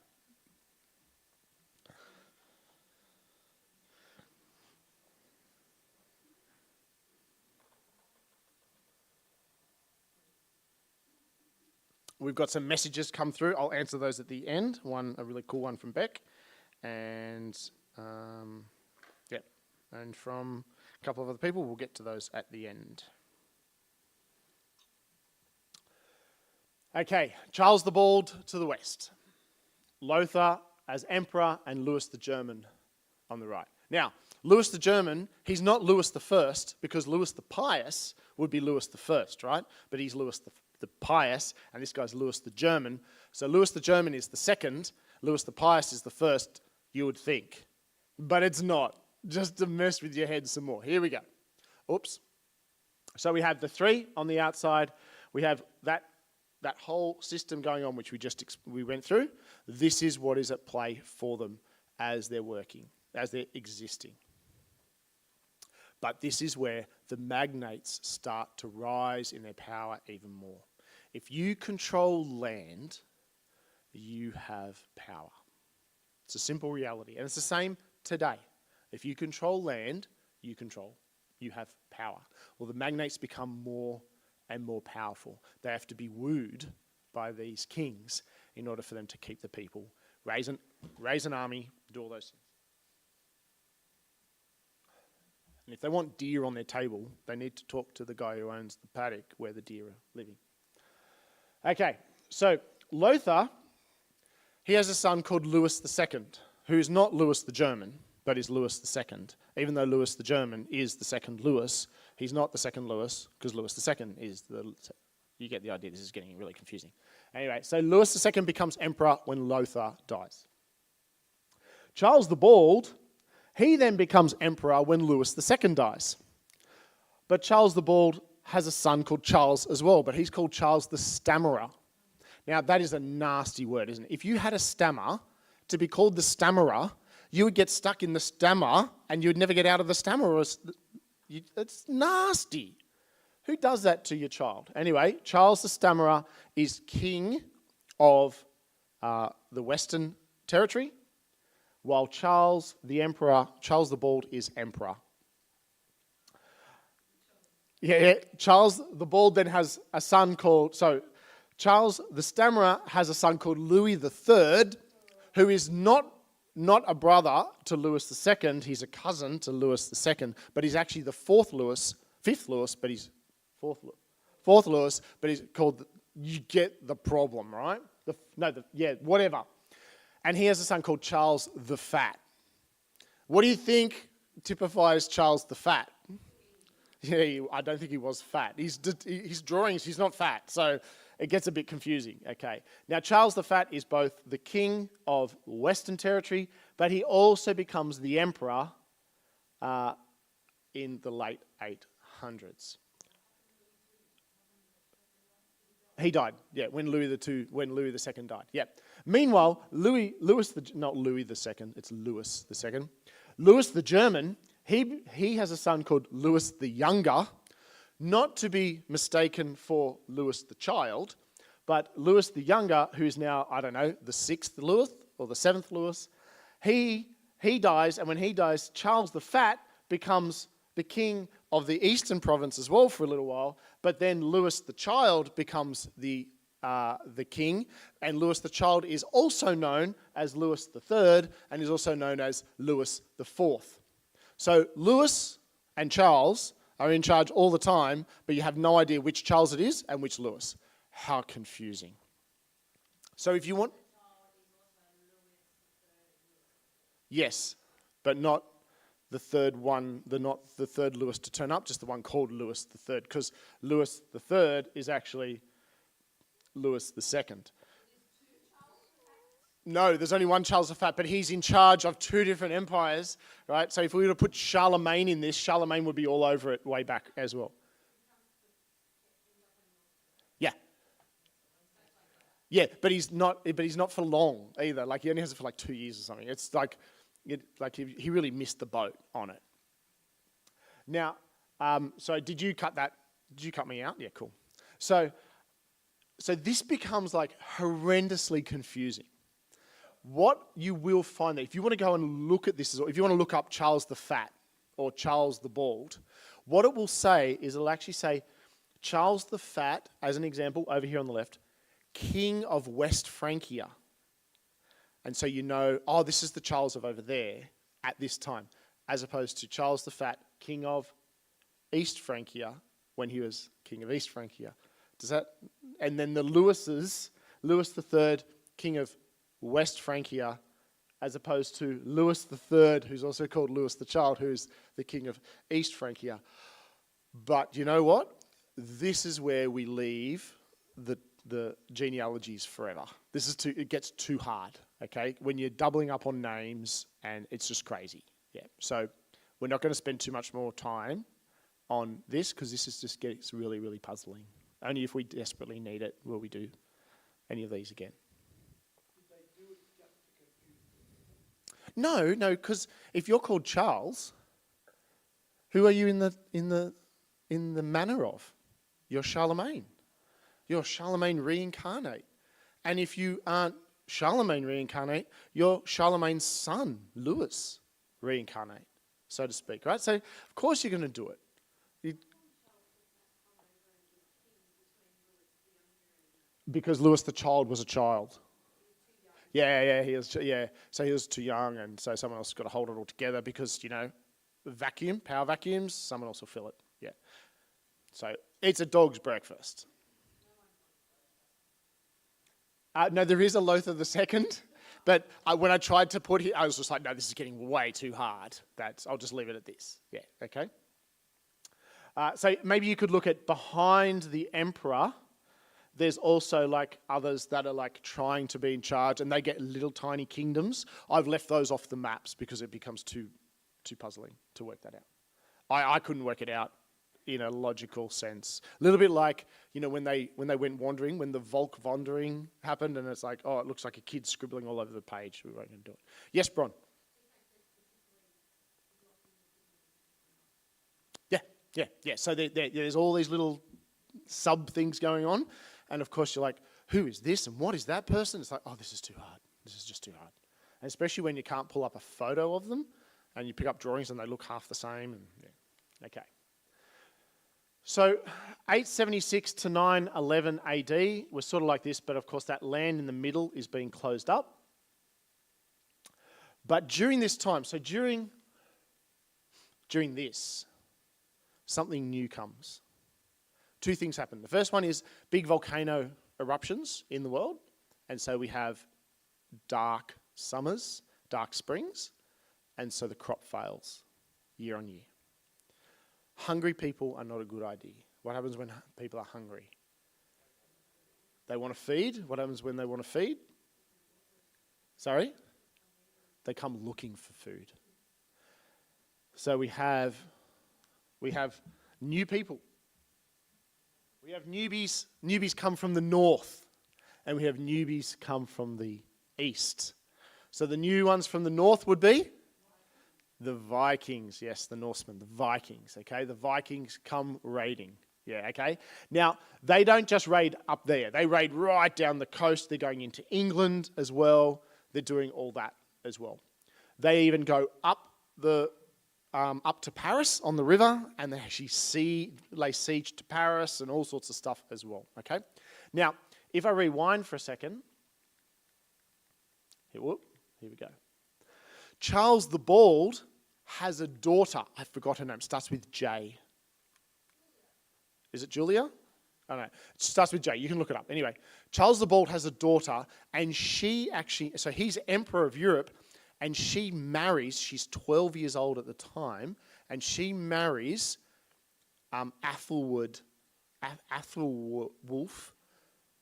We've got some messages come through. I'll answer those at the end. One, a really cool one from Beck, and and from a couple of other people. We'll get to those at the end. Okay, Charles the Bald to the west, Lothar as emperor, and Louis the German on the right. Now, Louis the German, he's not Louis the First, because Louis the Pious would be Louis the First, right? But he's Louis the Pious, and this guy's Louis the German. So Louis the German is the second, Louis the Pious is the first, you would think. But it's not. Just to mess with your head some more. Here we go. Oops. So we have the three on the outside. We have that whole system going on, which we went through. This is what is at play for them as they're working, as they're existing. But this is where the magnates start to rise in their power even more. If you control land, you have power. It's a simple reality. And it's the same today. If you control land, you have power. Well, the magnates become more and more powerful. They have to be wooed by these kings in order for them to keep the people, raise an army, do all those things. And if they want deer on their table, they need to talk to the guy who owns the paddock where the deer are living. Okay, so Lothar, he has a son called Louis II, who is not Louis the German, but is Louis II. Even though Louis the German is the second Louis, he's not the second Louis, because Louis II is the... You get the idea, this is getting really confusing. Anyway, so Louis II becomes emperor when Lothar dies. Charles the Bald, he then becomes emperor when Louis II dies. But Charles the Bald has a son called Charles as well, but he's called Charles the Stammerer. Now, that is a nasty word, isn't it? If you had a stammer, to be called the Stammerer, you would get stuck in the stammer and you would never get out of the stammer. It's nasty. Who does that to your child? Anyway, Charles the Stammerer is king of the Western Territory, while Charles the Emperor, Charles the Bald, is emperor. Yeah, Charles the Bald then has a son called... So, Charles the Stammerer has a son called Louis III, who is not a brother to Louis II, he's a cousin to Louis II, but he's actually the fifth Louis, but he's fourth Louis, but he's called, you get the problem, right? Whatever. And he has a son called Charles the Fat. What do you think typifies Charles the Fat? Yeah, I don't think he was fat. His drawings, he's not fat, so it gets a bit confusing. Okay. Now, Charles the Fat is both the king of Western Territory, but he also becomes the emperor in the late 800s. He died, when Louis II died, Meanwhile, Louis the German, he has a son called Louis the Younger, not to be mistaken for Louis the Child, but Louis the Younger, who is now, I don't know, the 6th Louis or the 7th Louis, he dies, and when he dies, Charles the Fat becomes the king of the Eastern Province as well for a little while, but then Louis the Child becomes the king, and Louis the Child is also known as Louis III, and is also known as Louis IV. So Louis and Charles are in charge all the time, but you have no idea which Charles it is and which Louis. How confusing. So if you want... Yes, but not the third one, not the third Louis to turn up, just the one called Louis III, because Louis III is actually Louis II. No, there's only one Charles the Fat, but he's in charge of two different empires, right? So if we were to put Charlemagne in this, Charlemagne would be all over it way back as well. Yeah. Yeah, but he's not for long either. Like, he only has it for like 2 years or something. It's like, he really missed the boat on it. Now, so did you cut that? Did you cut me out? Yeah, cool. So this becomes like horrendously confusing. What you will find that if you want to go and look at this, or if you want to look up Charles the Fat or Charles the Bald, what it will say is it'll actually say Charles the Fat, as an example, over here on the left, King of West Francia. And so you know, oh, this is the Charles of over there at this time, as opposed to Charles the Fat, King of East Francia, when he was King of East Francia. Does that? And then the Louises, Louis III, King of West Francia, as opposed to Louis III, who's also called Louis the Child, who's the King of East Francia. But you know what? This is where we leave the genealogies forever. It gets too hard, okay? When you're doubling up on names, and it's just crazy. Yeah. So we're not going to spend too much more time on this, because this just gets really, really puzzling. Only if we desperately need it will we do any of these again. No, because if you're called Charles, who are you in the manner of? You're Charlemagne. You're Charlemagne reincarnate. And if you aren't Charlemagne reincarnate, you're Charlemagne's son, Louis reincarnate, so to speak, right? So of course you're going to do it. Because Louis the Child was a child. Yeah, he was. Yeah, so he was too young, and so someone else got to hold it all together because power vacuums, someone else will fill it. Yeah, so it's a dog's breakfast. No, there is a Lothar II, but when I tried to put it, I was just like, no, this is getting way too hard. I'll just leave it at this. Yeah, okay. So maybe you could look at behind the emperor. There's also like others that are like trying to be in charge, and they get little tiny kingdoms. I've left those off the maps because it becomes too puzzling to work that out. I couldn't work it out in a logical sense. A little bit like, when they went wandering, when the Volk wandering happened, and it's like, oh, it looks like a kid scribbling all over the page. We weren't going to do it. Yes, Bron. Yeah. So there's all these little sub things going on. And of course you're like, who is this and what is that person? It's like, oh, this is too hard. This is just too hard. And especially when you can't pull up a photo of them and you pick up drawings and they look half the same. And yeah. Okay. So 876 to 911 AD was sort of like this, but of course that land in the middle is being closed up. But during this time, so during this, something new comes. Two things happen. The first one is big volcano eruptions in the world. And so we have dark summers, dark springs, and so the crop fails year on year. Hungry people are not a good idea. What happens when people are hungry? They want to feed. What happens when they want to feed? Sorry? They come looking for food. So we have new people. We have newbies. Newbies come from the north, and we have newbies come from the east. So the new ones from the north would be the Vikings. Yes, the Norsemen, the Vikings. Okay, the Vikings come raiding. Yeah, okay. Now, they don't just raid up there. They raid right down the coast. They're going into England as well. They're doing all that as well. They even go up to Paris on the river, and they actually lay siege to Paris and all sorts of stuff as well, okay? Now, if I rewind for a second, here we go. Charles the Bald has a daughter. I forgot her name. It starts with J. Is it Julia? I don't know. It starts with J. You can look it up. Anyway, Charles the Bald has a daughter, and so he's emperor of Europe, and she marries, she's 12 years old at the time, and she marries Athelwulf,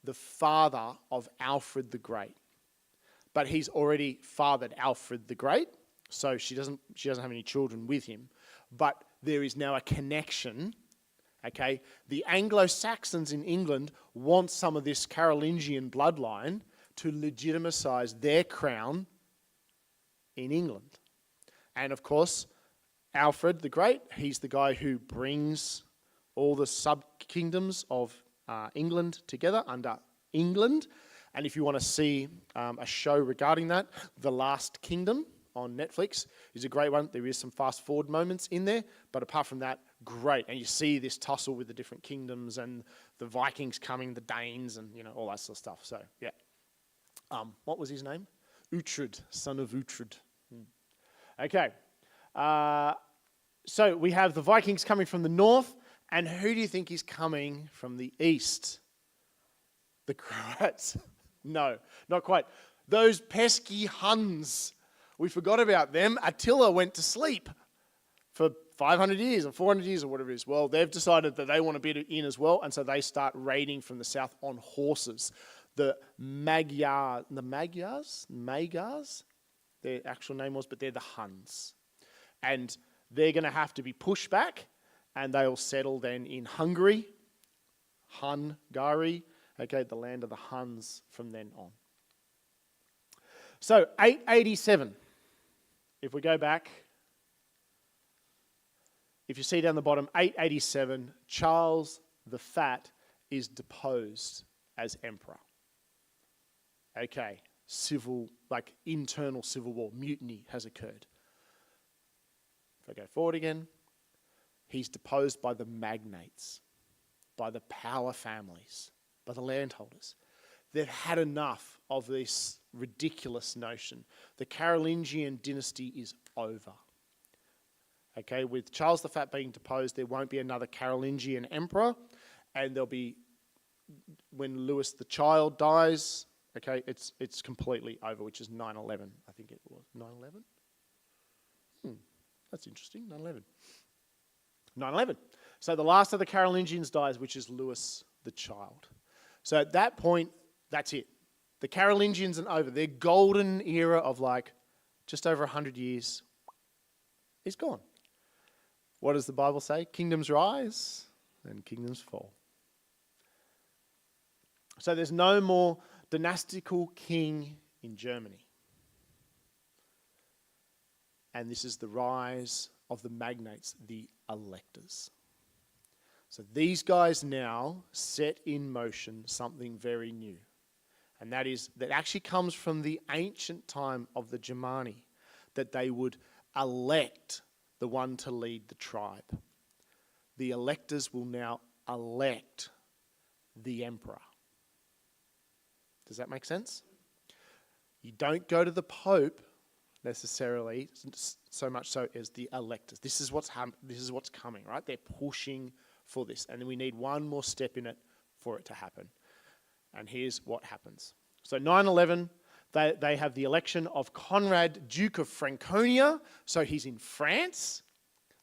the father of Alfred the Great. But he's already fathered Alfred the Great, so she doesn't have any children with him. But there is now a connection. Okay, the Anglo-Saxons in England want some of this Carolingian bloodline to legitimize their crown in England. And of course, Alfred the Great, he's the guy who brings all the sub-kingdoms of England together under England. And if you want to see a show regarding that, The Last Kingdom on Netflix is a great one. There is some fast-forward moments in there, but apart from that, great. And you see this tussle with the different kingdoms and the Vikings coming, the Danes, and all that sort of stuff. So, yeah. What was his name? Uhtred, son of Uhtred. Okay. So we have the Vikings coming from the north, and who do you think is coming from the east? The Croats. No, not quite. Those pesky Huns. We forgot about them. Attila went to sleep for 500 years or 400 years or whatever it is. Well, they've decided that they want to be in as well, and so they start raiding from the south on horses. The Magyars, their actual name was, but they're the Huns. And they're going to have to be pushed back, and they'll settle then in Hungary, Hungary, okay, the land of the Huns from then on. So, 887, if we go back, if you see down the bottom, 887, Charles the Fat is deposed as emperor. Okay, internal civil war, mutiny has occurred. If I go forward again, he's deposed by the magnates, by the power families, by the landholders. They've had enough of this ridiculous notion. The Carolingian dynasty is over. Okay, with Charles the Fat being deposed, there won't be another Carolingian emperor, and there'll be, when Louis the Child dies, okay, it's completely over, which is 911, I think it was. 911? That's interesting, 911. 911. So the last of the Carolingians dies, which is Louis the Child. So at that point, that's it. The Carolingians are over. Their golden era of just over 100 years is gone. What does the Bible say? Kingdoms rise and kingdoms fall. So there's no more dynastical king in Germany. And this is the rise of the magnates, the electors. So these guys now set in motion something very new. And that actually comes from the ancient time of the Germani, that they would elect the one to lead the tribe. The electors will now elect the emperor. Does that make sense? You don't go to the Pope necessarily, so much so as the electors. This is what's coming, right? They're pushing for this, and we need one more step in it for it to happen. And here's what happens. So 911, they have the election of Conrad, Duke of Franconia. So he's in France.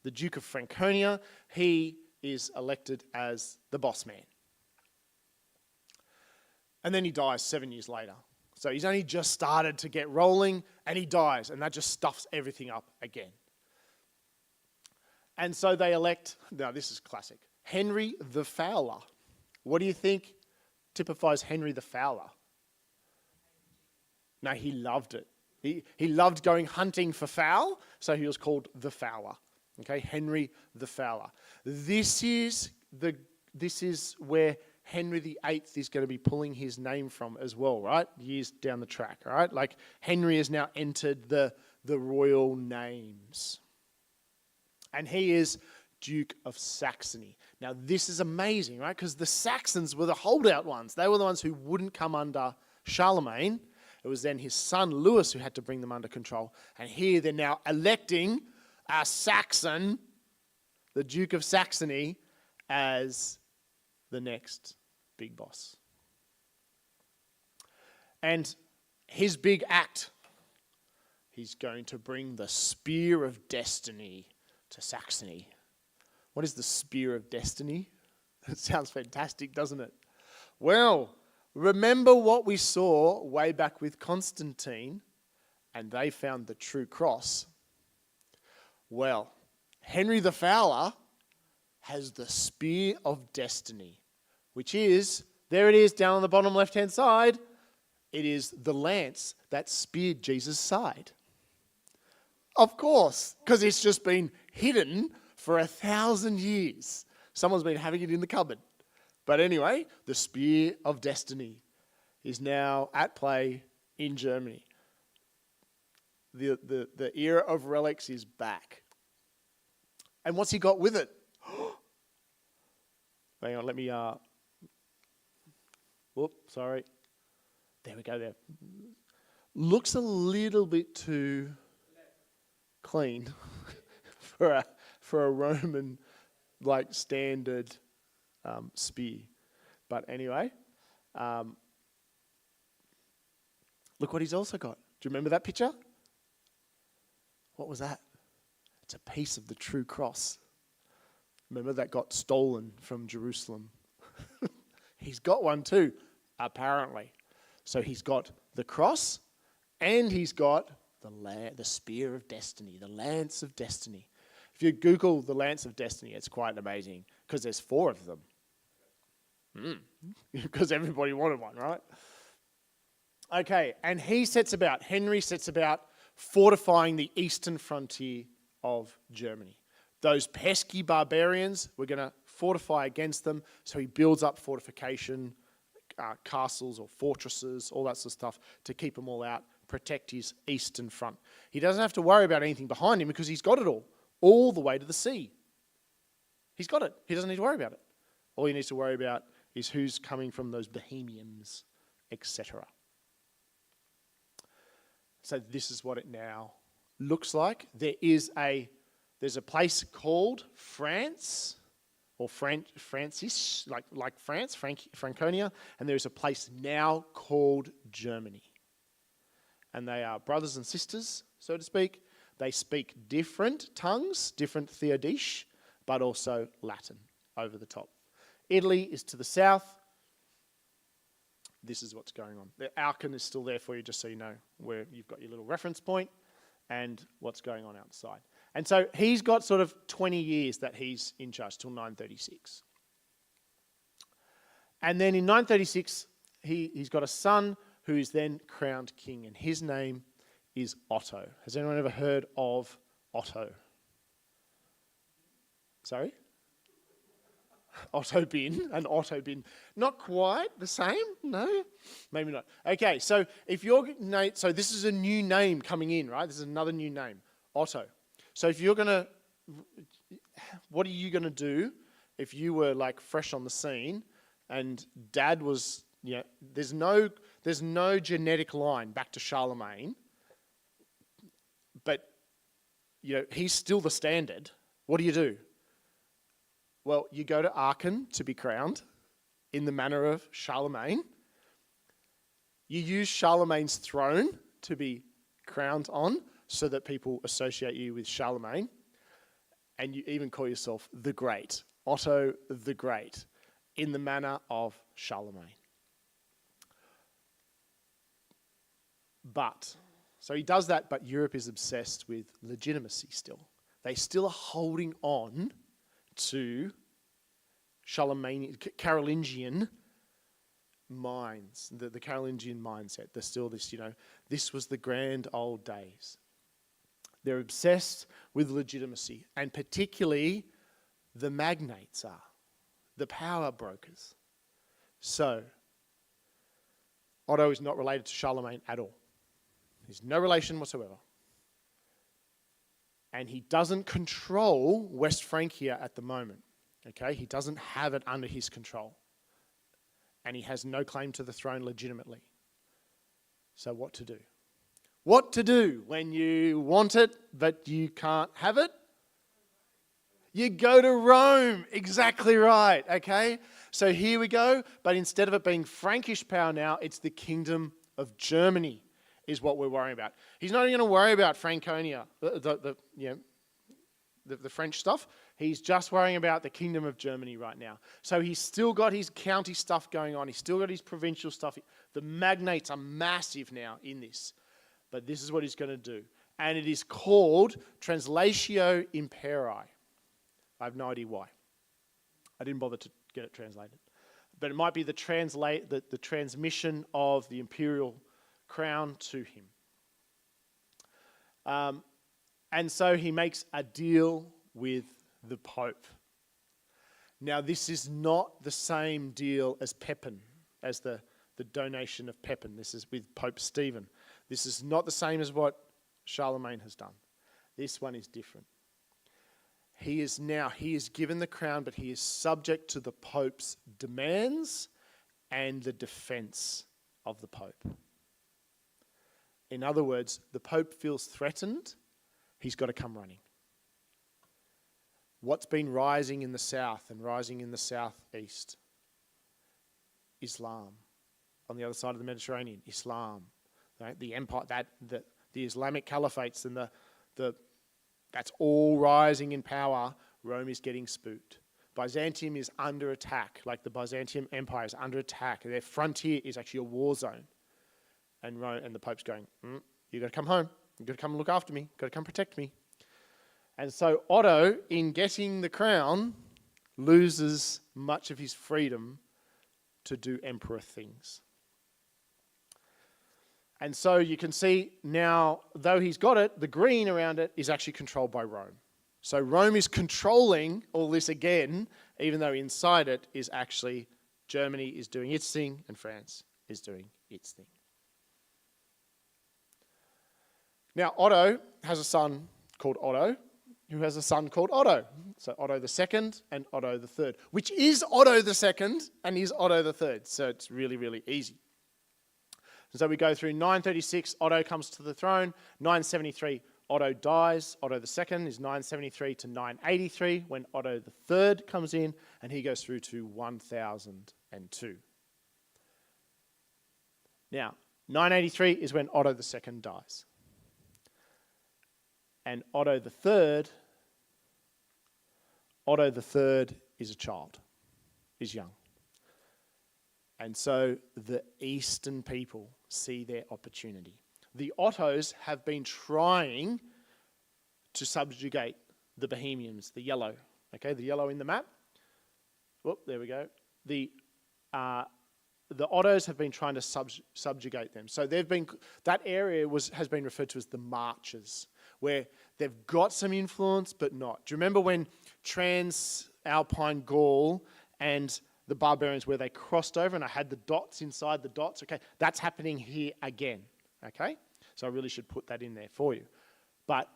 The Duke of Franconia, he is elected as the boss man. And then he dies 7 years later. So he's only just started to get rolling, and he dies, and that just stuffs everything up again. And so they elect, now this is classic, Henry the Fowler. What do you think typifies Henry the Fowler? No, he loved it. He loved going hunting for fowl, so he was called the Fowler. Okay, Henry the Fowler. This is where Henry VIII is going to be pulling his name from as well, right? Years down the track, all right? Like Henry has now entered the royal names. And he is Duke of Saxony. Now this is amazing, right? Because the Saxons were the holdout ones. They were the ones who wouldn't come under Charlemagne. It was then his son Louis who had to bring them under control. And here they're now electing a Saxon, the Duke of Saxony, as the next big boss. And his big act, He's going to bring the spear of destiny to Saxony. What is the spear of destiny? It sounds fantastic, doesn't it? Well, remember what we saw way back with Constantine, and they found the true cross. Well, Henry the Fowler has the spear of destiny, which is, there it is down on the bottom left-hand side, it is the lance that speared Jesus' side. Of course, because it's just been hidden for 1,000 years. Someone's been having it in the cupboard. But anyway, the spear of destiny is now at play in Germany. The era of relics is back. And what's he got with it? Hang on, let me... sorry. There we go there. Looks a little bit too clean for a Roman like standard spear. But anyway, look what he's also got. Do you remember that picture? What was that? It's a piece of the true cross. Remember that got stolen from Jerusalem? He's got one too, apparently. So he's got the cross and he's got the spear of destiny, the lance of destiny. If you Google the lance of destiny, it's quite amazing because there's 4 of them. Because everybody wanted one, right? Okay, and Henry sets about fortifying the eastern frontier of Germany. Those pesky barbarians, we're going to fortify against them. So he builds up fortification, castles or fortresses, all that sort of stuff to keep them all out, protect his eastern front. He doesn't have to worry about anything behind him because he's got it all the way to the sea. He's got it. He doesn't need to worry about it. All he needs to worry about is who's coming from those Bohemians, etc. So this is what it now looks like. There's a place called France, or Francis, like France, Franconia, and there's a place now called Germany. And they are brothers and sisters, so to speak. They speak different tongues, different Theodish, but also Latin over the top. Italy is to the south. This is what's going on. The Aachen is still there for you, just so you know, where you've got your little reference point and what's going on outside. And so he's got sort of 20 years that he's in charge, till 936. And then in 936, he's got a son who is then crowned king, and his name is Otto. Has anyone ever heard of Otto? Sorry? Otto bin, an Otto bin. Not quite the same, no? Maybe not. Okay, so so this is a new name coming in, right? This is another new name, Otto. So if what are you going to do if you were like fresh on the scene and dad was, there's no genetic line back to Charlemagne, but, he's still the standard. What do? Well, you go to Aachen to be crowned in the manner of Charlemagne. You use Charlemagne's throne to be crowned on so that people associate you with Charlemagne. And you even call yourself the Great, Otto the Great, in the manner of Charlemagne. So he does that, but Europe is obsessed with legitimacy still. They still are holding on to Carolingian minds, the Carolingian mindset. There's still this, this was the grand old days. They're obsessed with legitimacy, and particularly the magnates are, the power brokers. So, Otto is not related to Charlemagne at all. There's no relation whatsoever. And he doesn't control West Francia at the moment. Okay, he doesn't have it under his control. And he has no claim to the throne legitimately. So what to do? What to do when you want it, but you can't have it? You go to Rome. Exactly right, okay? So here we go. But instead of it being Frankish power now, it's the Kingdom of Germany. is what we're worrying about. He's not even going to worry about Franconia, the French stuff. He's just worrying about the Kingdom of Germany right now. So he's still got his county stuff going on. He's still got his provincial stuff. The magnates are massive now in this. But this is what he's going to do. And it is called Translatio Imperii. I have no idea why. I didn't bother to get it translated. But it might be the transmission of the imperial crown to him. And so he makes a deal with the Pope. Now, this is not the same deal as Pepin, as the donation of Pepin. This is with Pope Stephen. This is not the same as what Charlemagne has done. This one is different. He is given the crown, but he is subject to the Pope's demands and the defense of the Pope. In other words, the Pope feels threatened, he's got to come running. What's been rising in the south and rising in the southeast? Islam. On the other side of the Mediterranean, Islam. Right? The empire, the Islamic caliphates and that's all rising in power. Rome is getting spooked. Byzantium is under attack, like the Byzantium Empire is under attack. Their frontier is actually a war zone. And the Pope's going, you've got to come home. You've got to come and look after me. You've got to come protect me. And so Otto, in getting the crown, loses much of his freedom to do emperor things. And so you can see now, though he's got it, the green around it is actually controlled by Rome. So Rome is controlling all this again, even though inside it is actually Germany is doing its thing and France is doing its thing. Now, Otto has a son called Otto, who has a son called Otto. So Otto II and Otto III, which is Otto II and is Otto III. So it's really, really easy. And so we go through 936, Otto comes to the throne. 973, Otto dies. Otto II is 973 to 983 when Otto III comes in, and he goes through to 1002. Now, 983 is when Otto II dies. And Otto III is a child, is young. And so the Eastern people see their opportunity. The Ottos have been trying to subjugate the Bohemians, the yellow. Okay, the yellow in the map. Whoop, there we go. The Ottos have been trying to subjugate them. So that area has been referred to as the Marches, where they've got some influence but not. Do you remember when Transalpine Gaul and the barbarians, where they crossed over and I had the dots inside the dots? Okay, that's happening here again. Okay, so I really should put that in there for you. But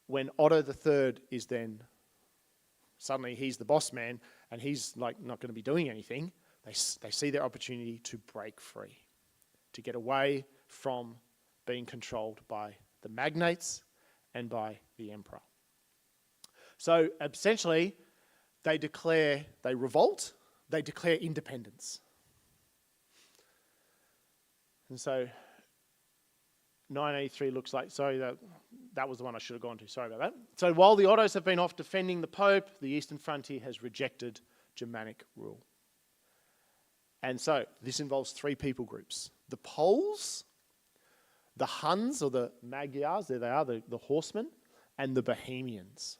when Otto III is then, suddenly he's the boss man and he's like not going to be doing anything, they see their opportunity to break free, to get away from being controlled by the magnates and by the emperor. So essentially, they revolt, they declare independence. And so 983 looks like, sorry, that was the one I should have gone to, sorry about that. So while the Ottos have been off defending the Pope, the eastern frontier has rejected Germanic rule. And so this involves three people groups: the Poles, the Huns, or the Magyars, there they are, the horsemen, and the Bohemians,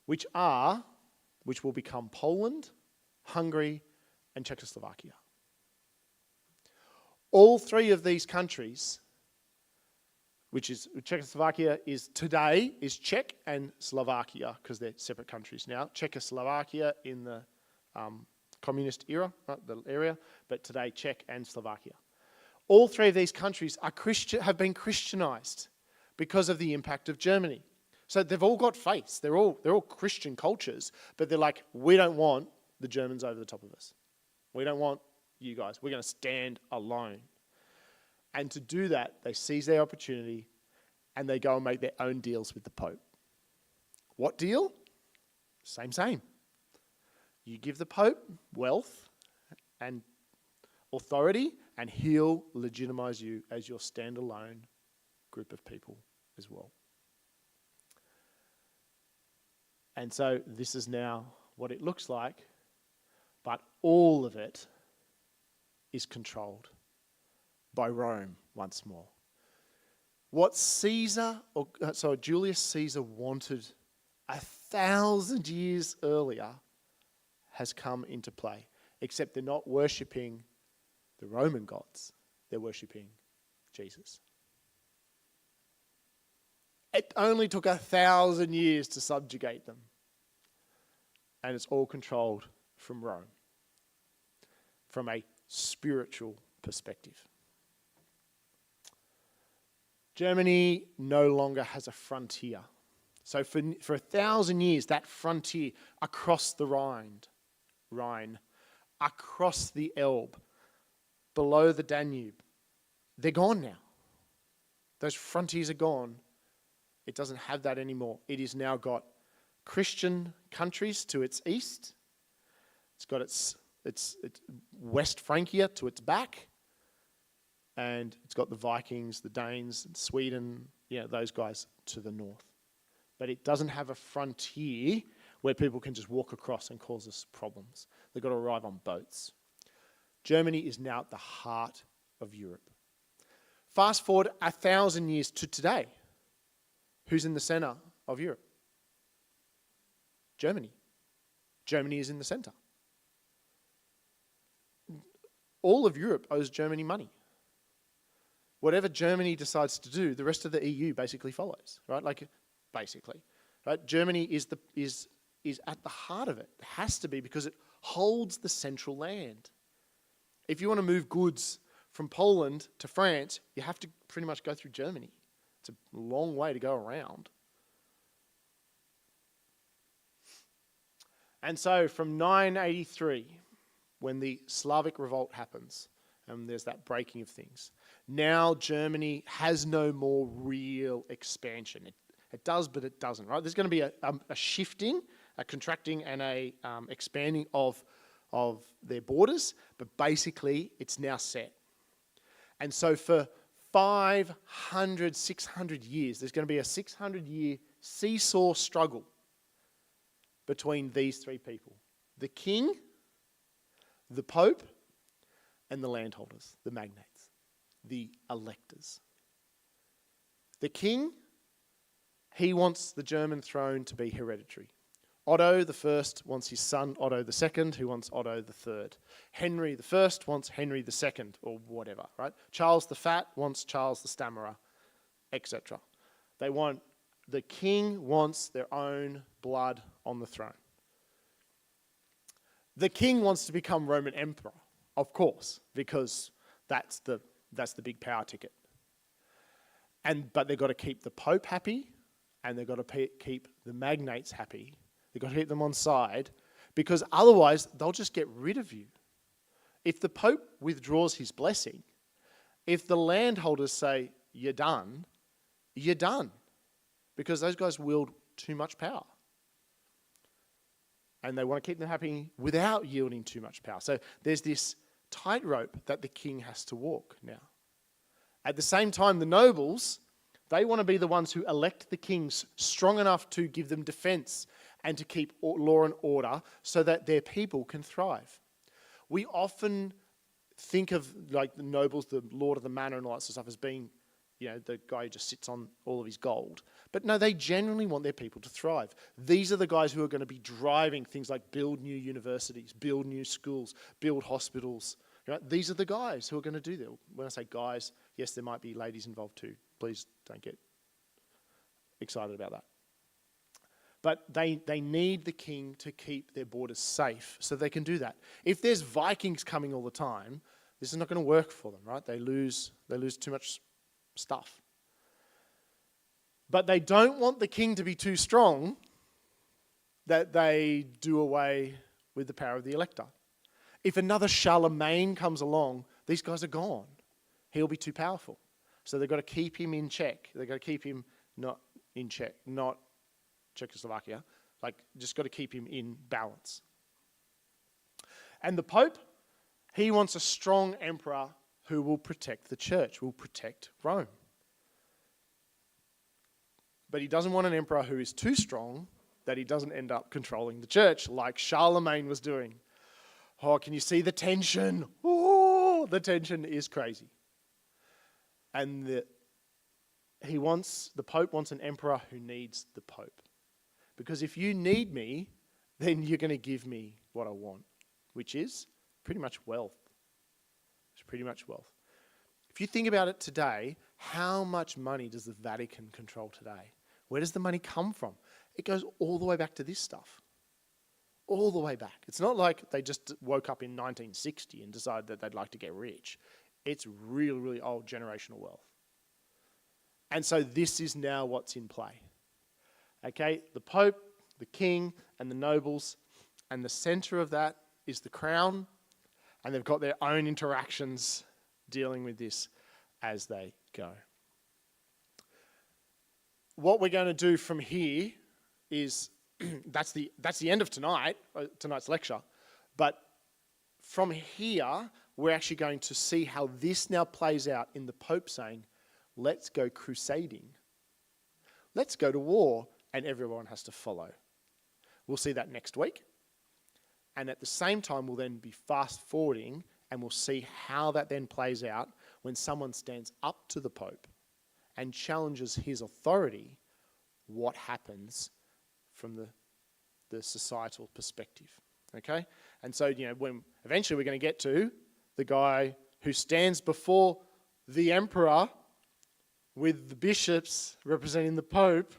which will become Poland, Hungary, and Czechoslovakia. All three of these countries, which is Czechoslovakia is Czech and Slovakia, because they're separate countries now. Czechoslovakia in the communist era, the area, but today Czech and Slovakia. All three of these countries have been Christianized because of the impact of Germany. So they've all got faiths. They're all Christian cultures, but they're like, we don't want the Germans over the top of us. We don't want you guys. We're going to stand alone. And to do that, they seize their opportunity and they go and make their own deals with the Pope. What deal? Same. You give the Pope wealth and authority and he'll legitimize you as your standalone group of people as well. And so this is now what it looks like, but all of it is controlled by Rome once more. What Julius Caesar wanted 1,000 years earlier has come into play, except they're not worshipping the Roman gods, they're worshipping Jesus. It only took 1,000 years to subjugate them. And it's all controlled from Rome, from a spiritual perspective. Germany no longer has a frontier. So for 1,000 years, that frontier across the Rhine, across the Elbe, below the Danube, they're gone now. Those frontiers are gone. It doesn't have that anymore. It has now got Christian countries to its east. It's got its West Francia to its back. And it's got the Vikings, the Danes, and Sweden, those guys to the north. But it doesn't have a frontier where people can just walk across and cause us problems. They've got to arrive on boats. Germany is now at the heart of Europe. Fast forward 1,000 years to today. Who's in the center of Europe? Germany. Germany is in the center. All of Europe owes Germany money. Whatever Germany decides to do, the rest of the EU basically follows, right? Right? Germany is at the heart of it. It has to be because it holds the central land. If you want to move goods from Poland to France, you have to pretty much go through Germany. It's a long way to go around. And so from 983, when the Slavic revolt happens, and there's that breaking of things, now Germany has no more real expansion. It does, but it doesn't, right? There's going to be a shifting, a contracting, and a expanding of their borders, but basically it's now set. And so for 500, 600 years, there's going to be a 600-year seesaw struggle between these three people. The king, the pope, and the landholders, the magnates, the electors. The king, he wants the German throne to be hereditary. Otto I wants his son Otto II, who wants Otto III. Henry I wants Henry II, or whatever, right? Charles the Fat wants Charles the Stammerer, etc. The king wants their own blood on the throne. The king wants to become Roman emperor, of course, because that's the big power ticket. But they've got to keep the Pope happy, and they've got to keep the magnates happy. They've got to keep them on side, because otherwise they'll just get rid of you. If the Pope withdraws his blessing, if the landholders say, you're done, because those guys wield too much power. And they want to keep them happy without yielding too much power. So there's this tightrope that the king has to walk now. At the same time, the nobles, they want to be the ones who elect the kings strong enough to give them defense and to keep law and order so that their people can thrive. We often think of like the nobles, the lord of the manor and all that sort of stuff as being, the guy who just sits on all of his gold. But no, they genuinely want their people to thrive. These are the guys who are going to be driving things like build new universities, build new schools, build hospitals. These are the guys who are going to do that. When I say guys, yes, there might be ladies involved too. Please don't get excited about that. But they need the king to keep their borders safe so they can do that. If there's Vikings coming all the time, this is not going to work for them, right? They lose too much stuff. But they don't want the king to be too strong that they do away with the power of the elector. If another Charlemagne comes along, these guys are gone. He'll be too powerful. So they've got to keep him in check. They've got to keep him not in check, not Czechoslovakia. Just got to keep him in balance. And the Pope, he wants a strong emperor who will protect the church, will protect Rome. But he doesn't want an emperor who is too strong that he doesn't end up controlling the church like Charlemagne was doing. Oh, can you see the tension? Oh, the tension is crazy. And the Pope wants an emperor who needs the Pope. Because if you need me, then you're going to give me what I want, which is pretty much wealth. It's pretty much wealth. If you think about it today, how much money does the Vatican control today? Where does the money come from? It goes all the way back to this stuff. All the way back. It's not like they just woke up in 1960 and decided that they'd like to get rich. It's really, really old generational wealth. And so this is now what's in play. Okay, the Pope, the King, and the nobles, and the centre of that is the crown, and they've got their own interactions dealing with this as they go. What we're going to do from here is, that's the end of tonight's lecture, but from here, we're actually going to see how this now plays out in the Pope saying, let's go crusading. Let's go to war, and everyone has to follow. We'll see that next week. And at the same time, we'll then be fast forwarding and we'll see how that then plays out when someone stands up to the Pope and challenges his authority, what happens from the societal perspective. Okay? And so, when eventually we're going to get to the guy who stands before the emperor with the bishops representing the Pope,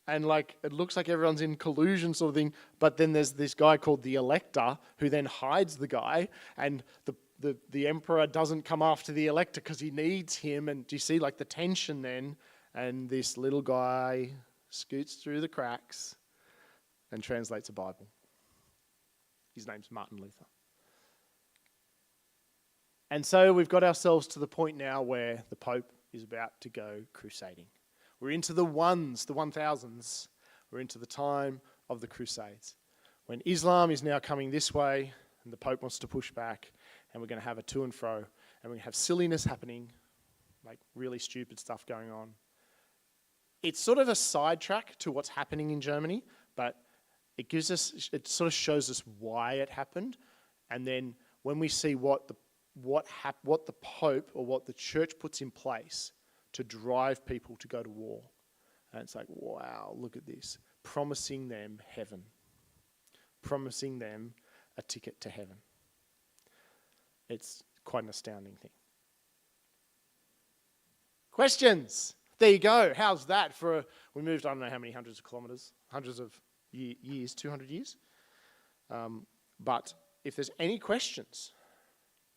and it looks like everyone's in collusion sort of thing, but then there's this guy called the Elector who then hides the guy, and the emperor doesn't come after the Elector because he needs him, and do you see the tension then? And this little guy scoots through the cracks and translates a Bible. His name's Martin Luther. And so we've got ourselves to the point now where the Pope is about to go crusading. We're into the 1000s. We're into the time of the Crusades, when Islam is now coming this way and the Pope wants to push back, and we're going to have a to and fro, and we're going to have silliness happening, really stupid stuff going on. It's sort of a sidetrack to what's happening in Germany, but it sort of shows us why it happened, and then when we see what the Pope or what the church puts in place to drive people to go to war. And it's wow, look at this. Promising them heaven. Promising them a ticket to heaven. It's quite an astounding thing. Questions? There you go. How's that we moved, I don't know how many hundreds of kilometres, hundreds of years, 200 years. But if there's any questions,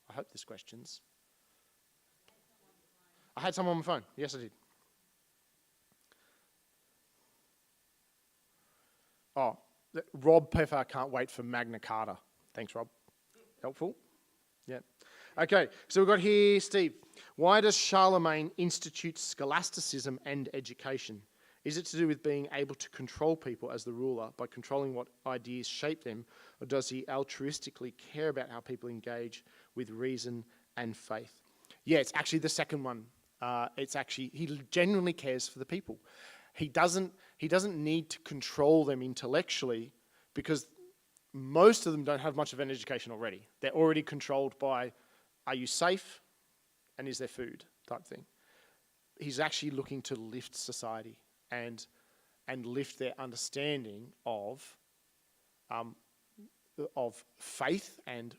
I hope there's questions. I had someone on my phone. Yes, I did. Oh, Rob Peffer can't wait for Magna Carta. Thanks, Rob. Helpful? Yeah. Okay, so we've got here, Steve. Why does Charlemagne institute scholasticism and education? Is it to do with being able to control people as the ruler by controlling what ideas shape them, or does he altruistically care about how people engage with reason and faith? Yeah, it's actually the second one. He genuinely cares for the people. He doesn't need to control them intellectually, because most of them don't have much of an education already. They're already controlled by, are you safe? And is there food? Type thing. He's actually looking to lift society and lift their understanding of faith and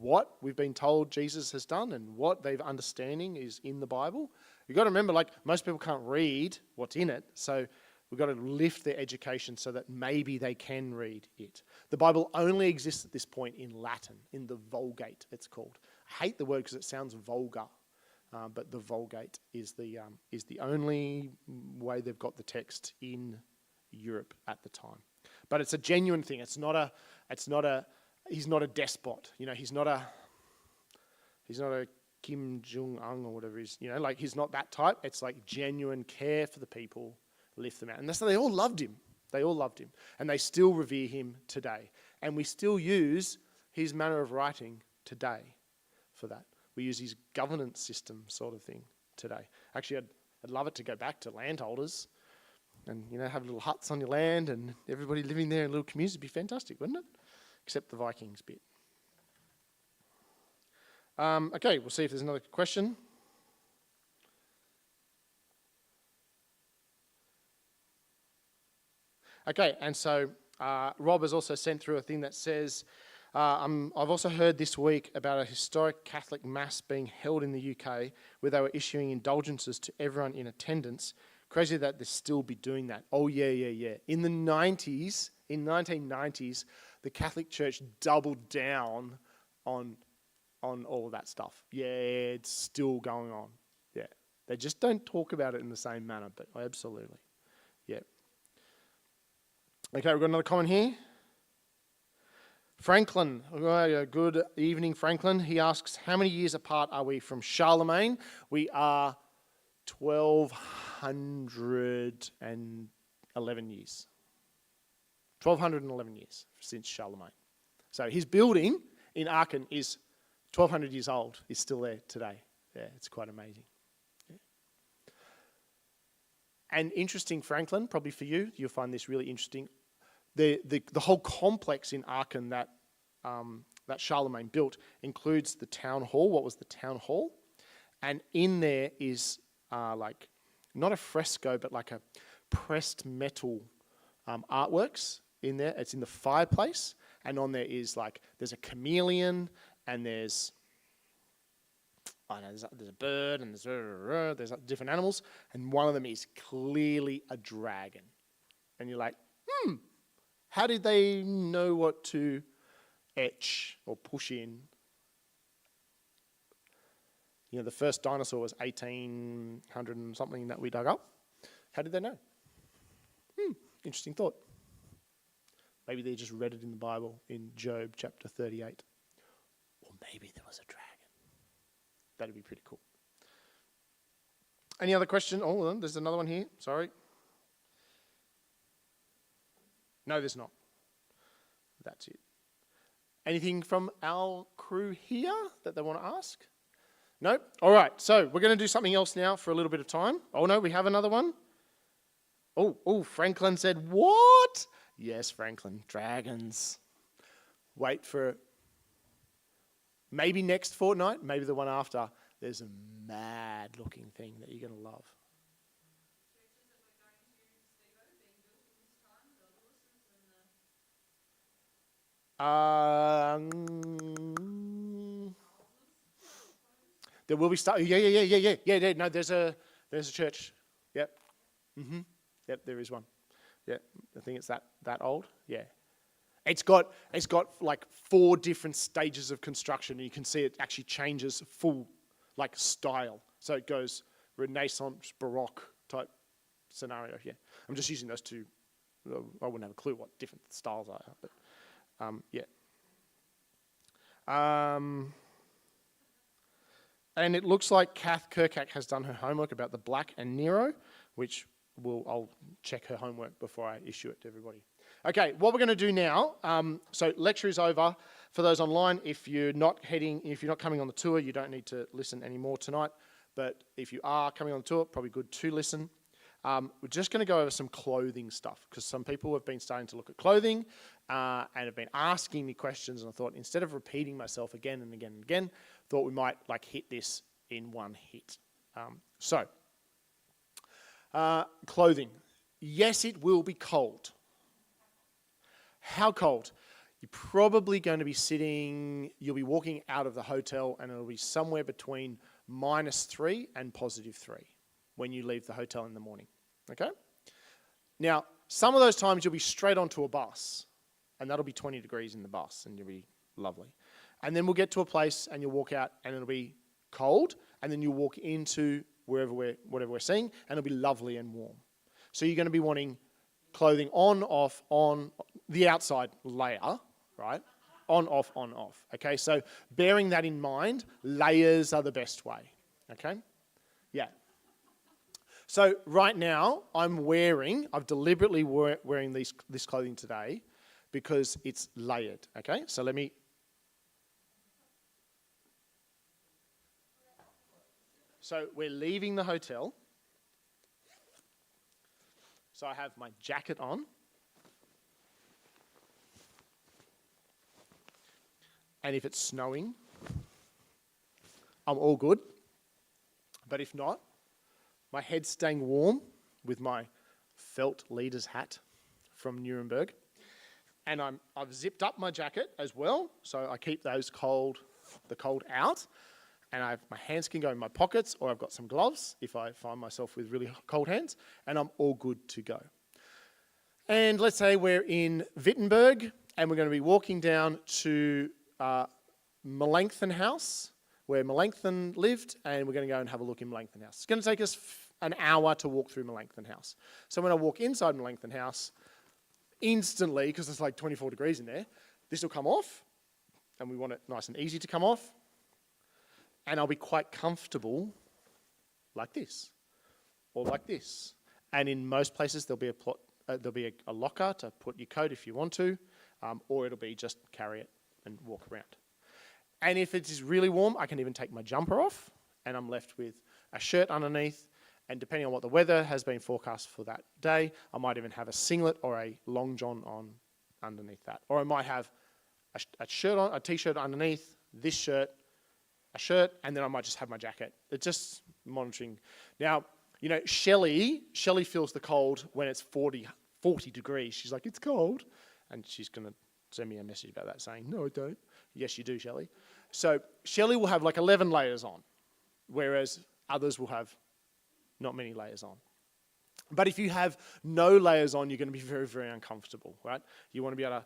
what we've been told Jesus has done and what they've understanding is in the Bible. You've got to remember, most people can't read what's in it, so we've got to lift their education so that maybe they can read it. The Bible only exists at this point in Latin, in the Vulgate, it's called. I hate the word because it sounds vulgar, but the Vulgate is the only way they've got the text in Europe at the time. But it's a genuine thing. He's not a despot. He's not a Kim Jong-un or whatever he's, he's not that type. It's genuine care for the people, lift them out. And that's why they all loved him. They all loved him. And they still revere him today. And we still use his manner of writing today for that. We use his governance system sort of thing today. Actually, I'd love it to go back to landholders and, have little huts on your land and everybody living there in little communities. It'd be fantastic, wouldn't it? Except the Vikings bit. Okay, we'll see if there's another question. Okay, and so Rob has also sent through a thing that says, I've also heard this week about a historic Catholic Mass being held in the UK where they were issuing indulgences to everyone in attendance. Crazy that they still be doing that. Oh, yeah. In the 1990s, the Catholic Church doubled down on all of that stuff. Yeah, it's still going on. Yeah, they just don't talk about it in the same manner, but absolutely. Yeah. Okay, we've got another comment here. Franklin, good evening, Franklin. He asks, how many years apart are we from Charlemagne? We are 1,211 years. 1,211 years since Charlemagne. So his building in Aachen is 1,200 years old. It's still there today. Yeah, it's quite amazing. Yeah. And interesting, Franklin, probably for you, you'll find this really interesting. The whole complex in Aachen that Charlemagne built includes the town hall. What was the town hall? And in there is like, not a fresco, but like a pressed metal artworks in there. It's in the fireplace. And on there is like, there's a chameleon and there's a bird and there's different animals. And one of them is clearly a dragon. And you're like, how did they know what to etch or push in? The first dinosaur was 1800 and something that we dug up. How did they know? Interesting thought. Maybe they just read it in the Bible in Job chapter 38. Or maybe there was a dragon. That'd be pretty cool. Any other question? Oh, there's another one here. Sorry. No, there's not. That's it. Anything from our crew here that they want to ask? No? All right, so we're going to do something else now for a little bit of time. Oh, no, we have another one. Oh, Franklin said, what? Yes, Franklin, dragons. Wait for it. Maybe next fortnight, maybe the one after. There's a mad-looking thing that you're going to love. There will be stuff. Yeah. No, there's a church. Yep. Yep, there is one. Yeah, I think it's that old. Yeah. It's got like 4 different stages of construction, and you can see it actually changes full like style. So it goes Renaissance, Baroque type scenario. Yeah, I'm just using those two. I wouldn't have a clue what different styles are, but yeah. And it looks like Kath Kirkak has done her homework about the Black and Nero, which I'll check her homework before I issue it to everybody. Okay, what we're going to do now, so lecture is over. For those online, if you're not coming on the tour, you don't need to listen anymore tonight. But if you are coming on the tour, probably good to listen. We're just going to go over some clothing stuff because some people have been starting to look at clothing and have been asking me questions, and I thought instead of repeating myself again and again and again, thought we might like hit this in one hit. Clothing. Yes, it will be cold. How cold? You're probably going to be you'll be walking out of the hotel and it'll be somewhere between -3 and +3 when you leave the hotel in the morning. Okay? Now, some of those times you'll be straight onto a bus and that'll be 20 degrees in the bus and you'll be lovely. And then we'll get to a place and you'll walk out and it'll be cold, and then you'll walk into whatever we're seeing and it'll be lovely and warm. So you're going to be wanting clothing on, the outside layer, right? On, off. Okay, so bearing that in mind, layers are the best way. Okay? Yeah. So right now, I've deliberately wearing this clothing today because it's layered. Okay, so let me. So we're leaving the hotel. So I have my jacket on. And if it's snowing, I'm all good. But if not, my head's staying warm with my felt leader's hat from Nuremberg. And I've zipped up my jacket as well, so I keep the cold out. And my hands can go in my pockets, or I've got some gloves if I find myself with really cold hands, and I'm all good to go. And let's say we're in Wittenberg, and we're going to be walking down to Melanchthon House, where Melanchthon lived, and we're going to go and have a look in Melanchthon House. It's going to take us an hour to walk through Melanchthon House. So when I walk inside Melanchthon House, instantly, because it's like 24 degrees in there, this will come off, and we want it nice and easy to come off. And I'll be quite comfortable like this, or like this. And in most places, there'll be a locker to put your coat if you want to, or it'll be just carry it and walk around. And if it is really warm, I can even take my jumper off, and I'm left with a shirt underneath. And depending on what the weather has been forecast for that day, I might even have a singlet or a long john on underneath that. Or I might have a shirt on, a t-shirt underneath, this shirt, a shirt, and then I might just have my jacket. It's just monitoring. Now, you know, Shelley feels the cold when it's 40 degrees. She's like, it's cold. And she's going to send me a message about that saying, no, I don't. Yes, you do, Shelley. So Shelley will have like 11 layers on, whereas others will have not many layers on. But if you have no layers on, you're going to be very, very uncomfortable, right? You want to be able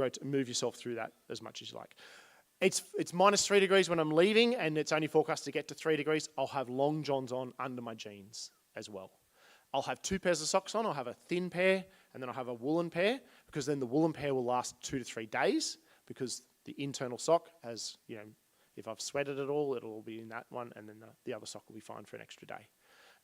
to move yourself through that as much as you like. It's -3 degrees when I'm leaving, and it's only forecast to get to 3 degrees. I'll have long johns on under my jeans as well. I'll have 2 pairs of socks on. I'll have a thin pair, and then I'll have a woolen pair, because then the woolen pair will last 2 to 3 days, because the internal sock has, you know, if I've sweated at all, it'll all be in that one, and then the other sock will be fine for an extra day.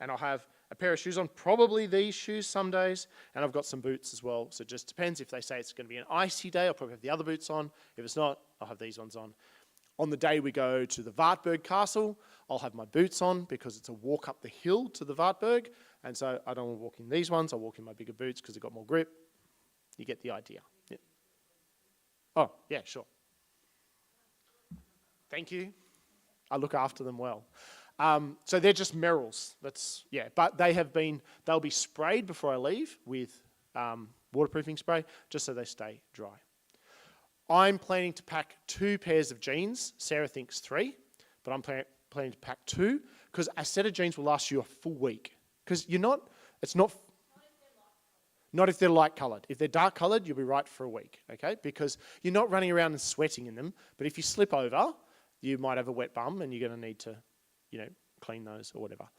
And I'll have a pair of shoes on, probably these shoes some days, and I've got some boots as well. So it just depends. If they say it's going to be an icy day, I'll probably have the other boots on. If it's not, I'll have these ones on. On the day we go to the Wartburg Castle, I'll have my boots on because it's a walk up the hill to the Wartburg, and so I don't want to walk in these ones. I'll walk in my bigger boots because they've got more grip. You get the idea. Yeah. Oh, yeah, sure. Thank you. I look after them well. So they're just Merrells. But they'll be sprayed before I leave with waterproofing spray, just so they stay dry. I'm planning to pack 2 pairs of jeans. Sarah thinks 3, but I'm planning to pack 2, because a set of jeans will last you a full week. Because not if they're light coloured. If they're dark coloured, you'll be right for a week, okay? Because you're not running around and sweating in them, but if you slip over, you might have a wet bum, and you're going to need to, you know, clean those or whatever.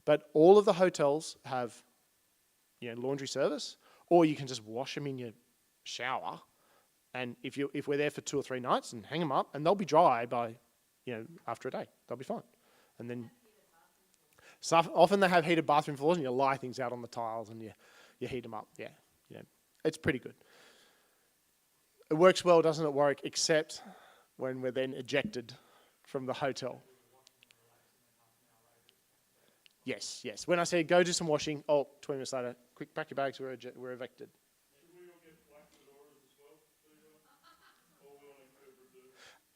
But all of the hotels have, you know, laundry service, or you can just wash them in your shower. And if we're there for 2 or 3 nights, and hang them up, and they'll be dry by, you know, after a day. They'll be fine. And then often they have heated bathroom floors, and you lie things out on the tiles, and you heat them up. Yeah, you know, it's pretty good. It works well, doesn't it, Warwick? Except when we're then ejected from the hotel. Yes. When I say go do some washing, 20 minutes later, quick, pack your bags, we're evicted. Should we not get black fedoras as well? Or will an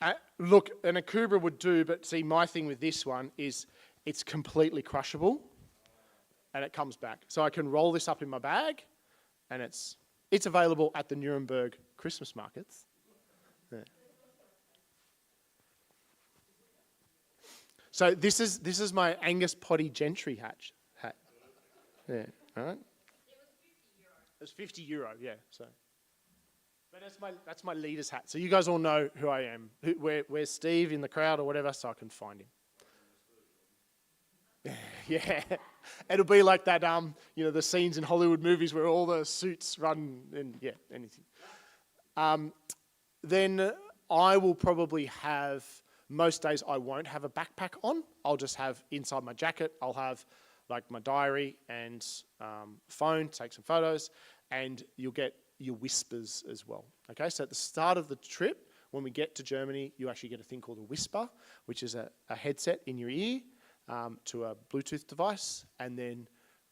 Akubra do? Look, an Akubra would do, but see, my thing with this one is it's completely crushable, and it comes back. So I can roll this up in my bag, and it's available at the Nuremberg Christmas markets. Yeah. So this is my Angus Potty Gentry hat. Yeah, all right. It was €50, yeah. So, but that's my leader's hat. So you guys all know who I am. Where's Steve in the crowd or whatever, so I can find him. Yeah, it'll be like that. You know, the scenes in Hollywood movies where all the suits run and yeah, anything. Then I will probably have. Most days I won't have a backpack on. I'll just have inside my jacket, I'll have like my diary and phone, take some photos, and you'll get your whispers as well. Okay, so at the start of the trip, when we get to Germany, you actually get a thing called a whisper, which is a headset in your ear, to a Bluetooth device, and then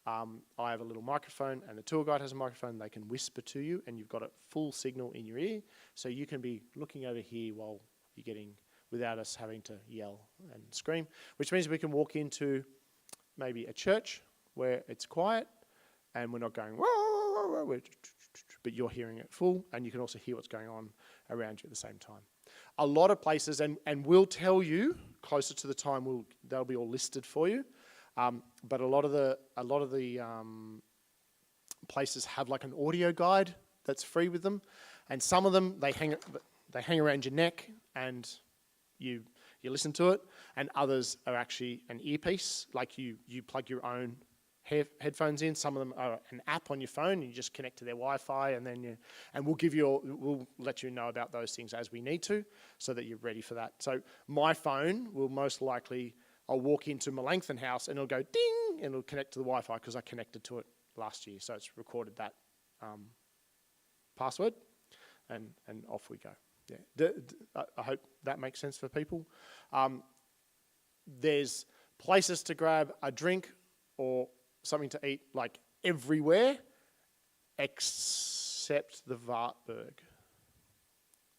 I have a little microphone, and the tour guide has a microphone. They can whisper to you, and you've got a full signal in your ear, so you can be looking over here while you're getting, without us having to yell and scream, which means we can walk into maybe a church where it's quiet, and we're not going, whoa, whoa, whoa, whoa, but you're hearing it full, and you can also hear what's going on around you at the same time. A lot of places, and we'll tell you closer to the time, they'll be all listed for you. But a lot of the places have like an audio guide that's free with them, and some of them they hang around your neck and you listen to it, and others are actually an earpiece, like you plug your own headphones in. Some of them are an app on your phone, and you just connect to their Wi-Fi, and we'll let you know about those things as we need to, so that you're ready for that. So my phone will most likely, I'll walk into Melanchthon House and it'll go ding, and it'll connect to the Wi-Fi because I connected to it last year, so it's recorded that password, and off we go. Yeah, I hope that makes sense for people. There's places to grab a drink or something to eat like everywhere except the Wartburg.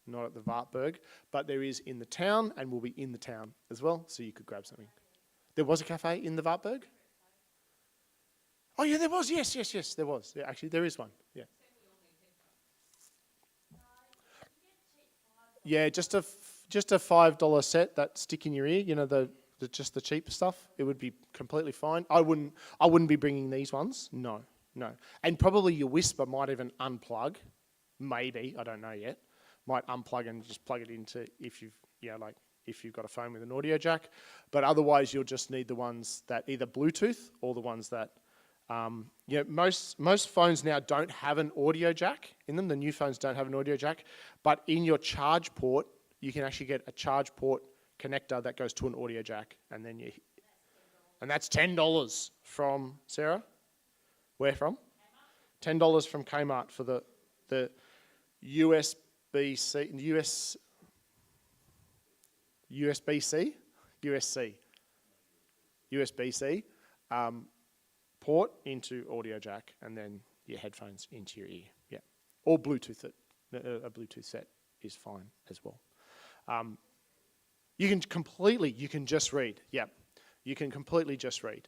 Not at the Wartburg, but there is in the town, and will be in the town as well, so you could grab something. There was a cafe in the Wartburg? Oh yeah, there was, yes, there was. Yeah, actually, there is one, yeah. Yeah, just a $5 set that stick in your ear, you know, just the cheap stuff. It would be completely fine. I wouldn't be bringing these ones. No. And probably your whisper might even unplug. Maybe, I don't know yet. Might unplug and just plug it into if you've got a phone with an audio jack. But otherwise, you'll just need the ones that either Bluetooth or the ones that most phones now don't have an audio jack in them. The new phones don't have an audio jack, but in your charge port, you can actually get a charge port connector that goes to an audio jack, and that's $10 from Sarah. Where from? $10 from Kmart for the USB-C port into audio jack, and then your headphones into your ear. Yeah, or Bluetooth it. A Bluetooth set is fine as well. You can just read. Yeah, you can completely just read.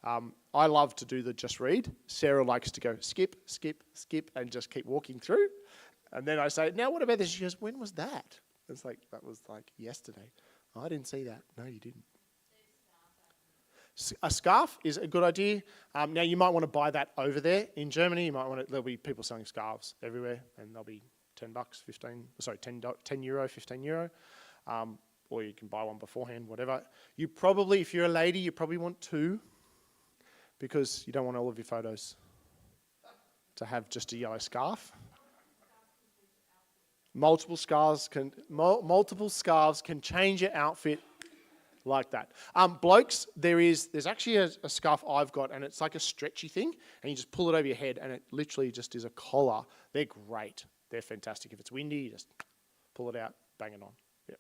I love to do the just read. Sarah likes to go skip, skip, skip, and just keep walking through. And then I say, now what about this? She goes, when was that? It's like, that was like yesterday. Oh, I didn't see that. No, you didn't. A scarf is a good idea. Now you might want to buy that over there in Germany. There'll be people selling scarves everywhere, and they'll be $10, 10 euro, 15 euro. Or you can buy one beforehand, whatever. If you're a lady, you probably want two, because you don't want all of your photos to have just a yellow scarf. Multiple scarves can change your outfit like that. Blokes, there's actually a scarf I've got, and it's like a stretchy thing, and you just pull it over your head, and it literally just is a collar. They're great. They're fantastic. If it's windy, you just pull it out, bang it on. Yep.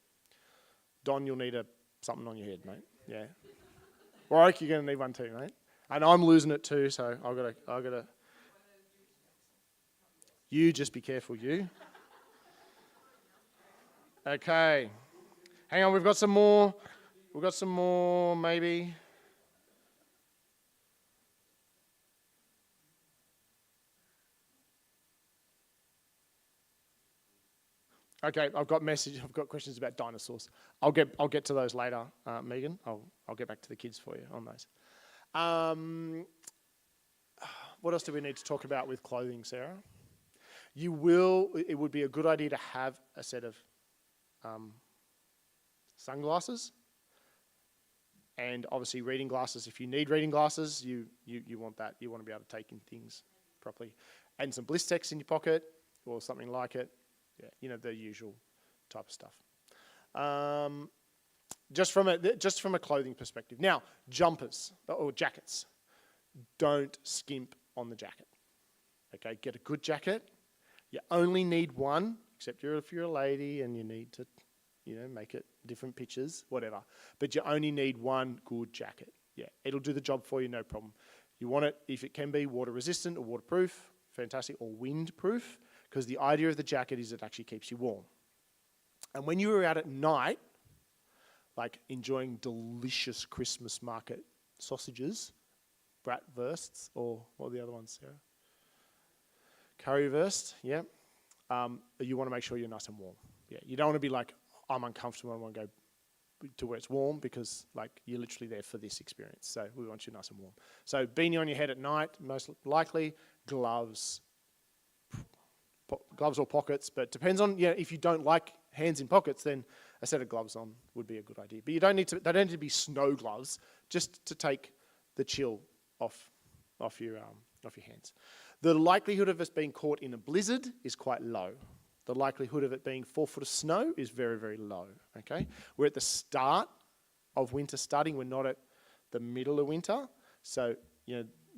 Don, you'll need something on your head, mate. Yeah. Warwick, you're going to need one too, mate. And I'm losing it too, so I've got to. You just be careful, you. Okay. Hang on, we've got some more. Maybe. Okay, I've got questions about dinosaurs. I'll get to those later, Megan. I'll get back to the kids for you on those. What else do we need to talk about with clothing, Sarah? It would be a good idea to have a set of sunglasses, and obviously reading glasses. If you need reading glasses, you want that. You want to be able to take in things properly, and some Blistex in your pocket or something like it. Yeah, the usual type of stuff. Just from a clothing perspective. Now, jumpers or jackets, don't skimp on the jacket. Okay, get a good jacket. You only need one, except if you're a lady and you need to, make it different pictures, whatever. But you only need one good jacket. Yeah, it'll do the job for you, no problem. You want it, if it can be, water resistant or waterproof, fantastic, or windproof, because the idea of the jacket is it actually keeps you warm. And when you were out at night, like enjoying delicious Christmas market sausages, bratwursts, or what are the other ones, Sarah? Currywurst, yeah. You want to make sure you're nice and warm. Yeah, you don't want to be like, I'm uncomfortable, I want to go to where it's warm, because like you're literally there for this experience. So we want you nice and warm. So beanie on your head at night, most likely. Gloves or pockets, but depends on, if you don't like hands in pockets, then a set of gloves on would be a good idea. But you don't need to, they don't need to be snow gloves, just to take the chill off your hands. The likelihood of us being caught in a blizzard is quite low. The likelihood of it being 4 foot of snow is very, very low, okay? We're at the start of winter starting. We're not at the middle of winter. So,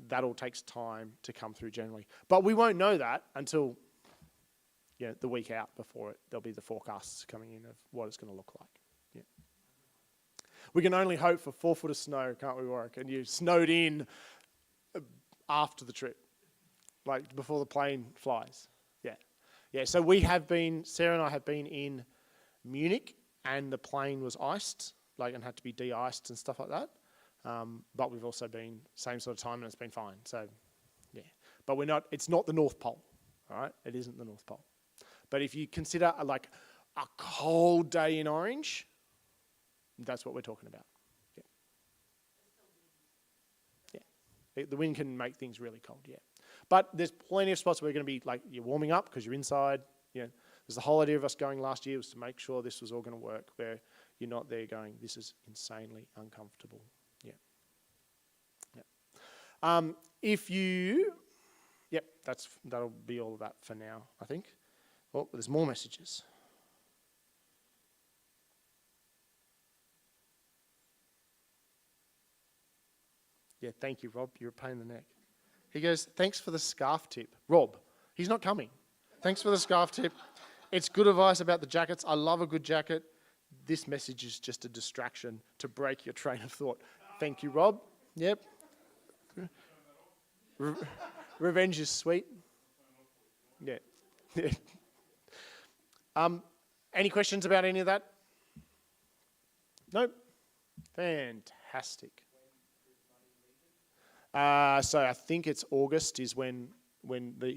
that all takes time to come through generally. But we won't know that until, the week out before there'll be the forecasts coming in of what it's going to look like. Yeah. We can only hope for 4 foot of snow, can't we, Warwick? And you snowed in after the trip, like before the plane flies. Yeah, so Sarah and I have been in Munich, and the plane was iced, and had to be de-iced and stuff like that. But we've also been same sort of time, and it's been fine. So, yeah. But it's not the North Pole, all right? It isn't the North Pole. But if you consider a cold day in Orange, that's what we're talking about. Yeah. The wind can make things really cold, yeah. But there's plenty of spots where you're going to be, you're warming up because you're inside. There's the whole idea of us going last year was to make sure this was all going to work, where you're not there going, this is insanely uncomfortable. Yeah. That'll be all of that for now, I think. Oh, there's more messages. Yeah, thank you, Rob. You're a pain in the neck. He goes, thanks for the scarf tip. Rob, he's not coming. Thanks for the scarf tip. It's good advice about the jackets. I love a good jacket. This message is just a distraction to break your train of thought. Thank you, Rob. Yep. Revenge is sweet. Yeah. Any questions about any of that? Nope. Fantastic. So I think it's August is when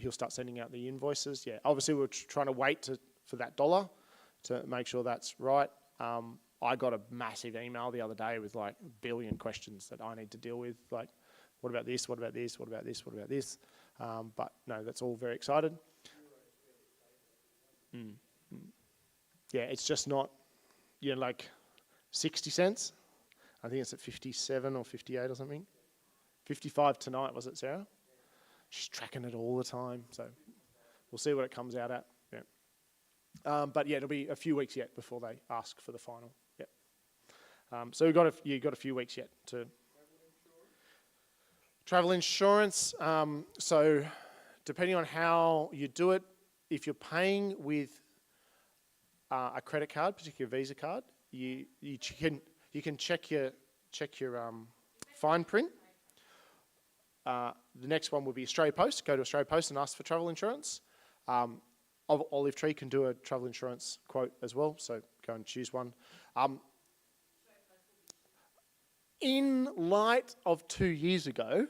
he'll start sending out the invoices. Yeah, obviously we're trying to wait for that dollar to make sure that's right. I got a massive email the other day with a billion questions that I need to deal with. What about this? What about this? What about this? What about this? But no, that's all very excited. Yeah, it's just not, 60 cents. I think it's at 57 or 58 or something. 55 tonight, was it, Sarah? She's tracking it all the time, so we'll see what it comes out at. Yeah. But yeah, it'll be a few weeks yet before they ask for the final. Yeah. So you've got a few weeks yet to. Travel insurance. So depending on how you do it, if you're paying with a credit card, particularly a Visa card, you can check your fine print. The next one will be Australia Post. Go to Australia Post and ask for travel insurance. Olive Tree can do a travel insurance quote as well, so go and choose one. In light of 2 years ago,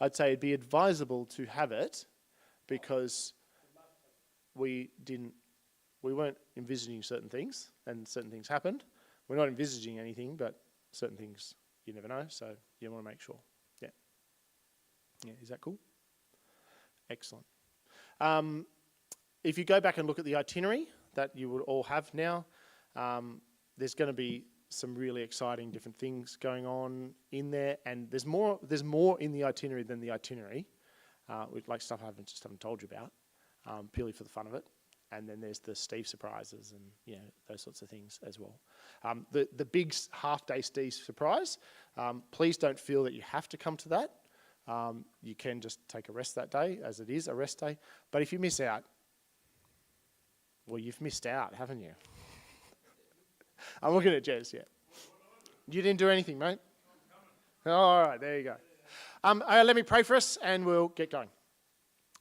I'd say it'd be advisable to have it because we weren't envisaging certain things, and certain things happened. We're not envisaging anything, but certain things you never know, so you want to make sure. Yeah, is that cool? Excellent. If you go back and look at the itinerary that you would all have now, there's going to be some really exciting different things going in there, and there's more in the itinerary than the itinerary, with stuff I haven't told you about, purely for the fun of it. And then there's the Steve surprises and those sorts of things as well. The big half-day Steve surprise, please don't feel that you have to come to that. You can just take a rest that day, as it is a rest day. But if you miss out, well, you've missed out, haven't you? I'm looking at Jez, yeah. You didn't do anything, mate? All right, there you go. Let me pray for us and we'll get going.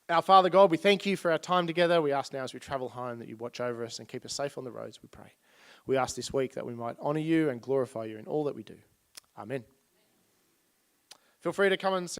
Our Father God, we thank you for our time together. We ask now as we travel home that you watch over us and keep us safe on the roads, we pray. We ask this week that we might honour you and glorify you in all that we do. Amen. Feel free to come and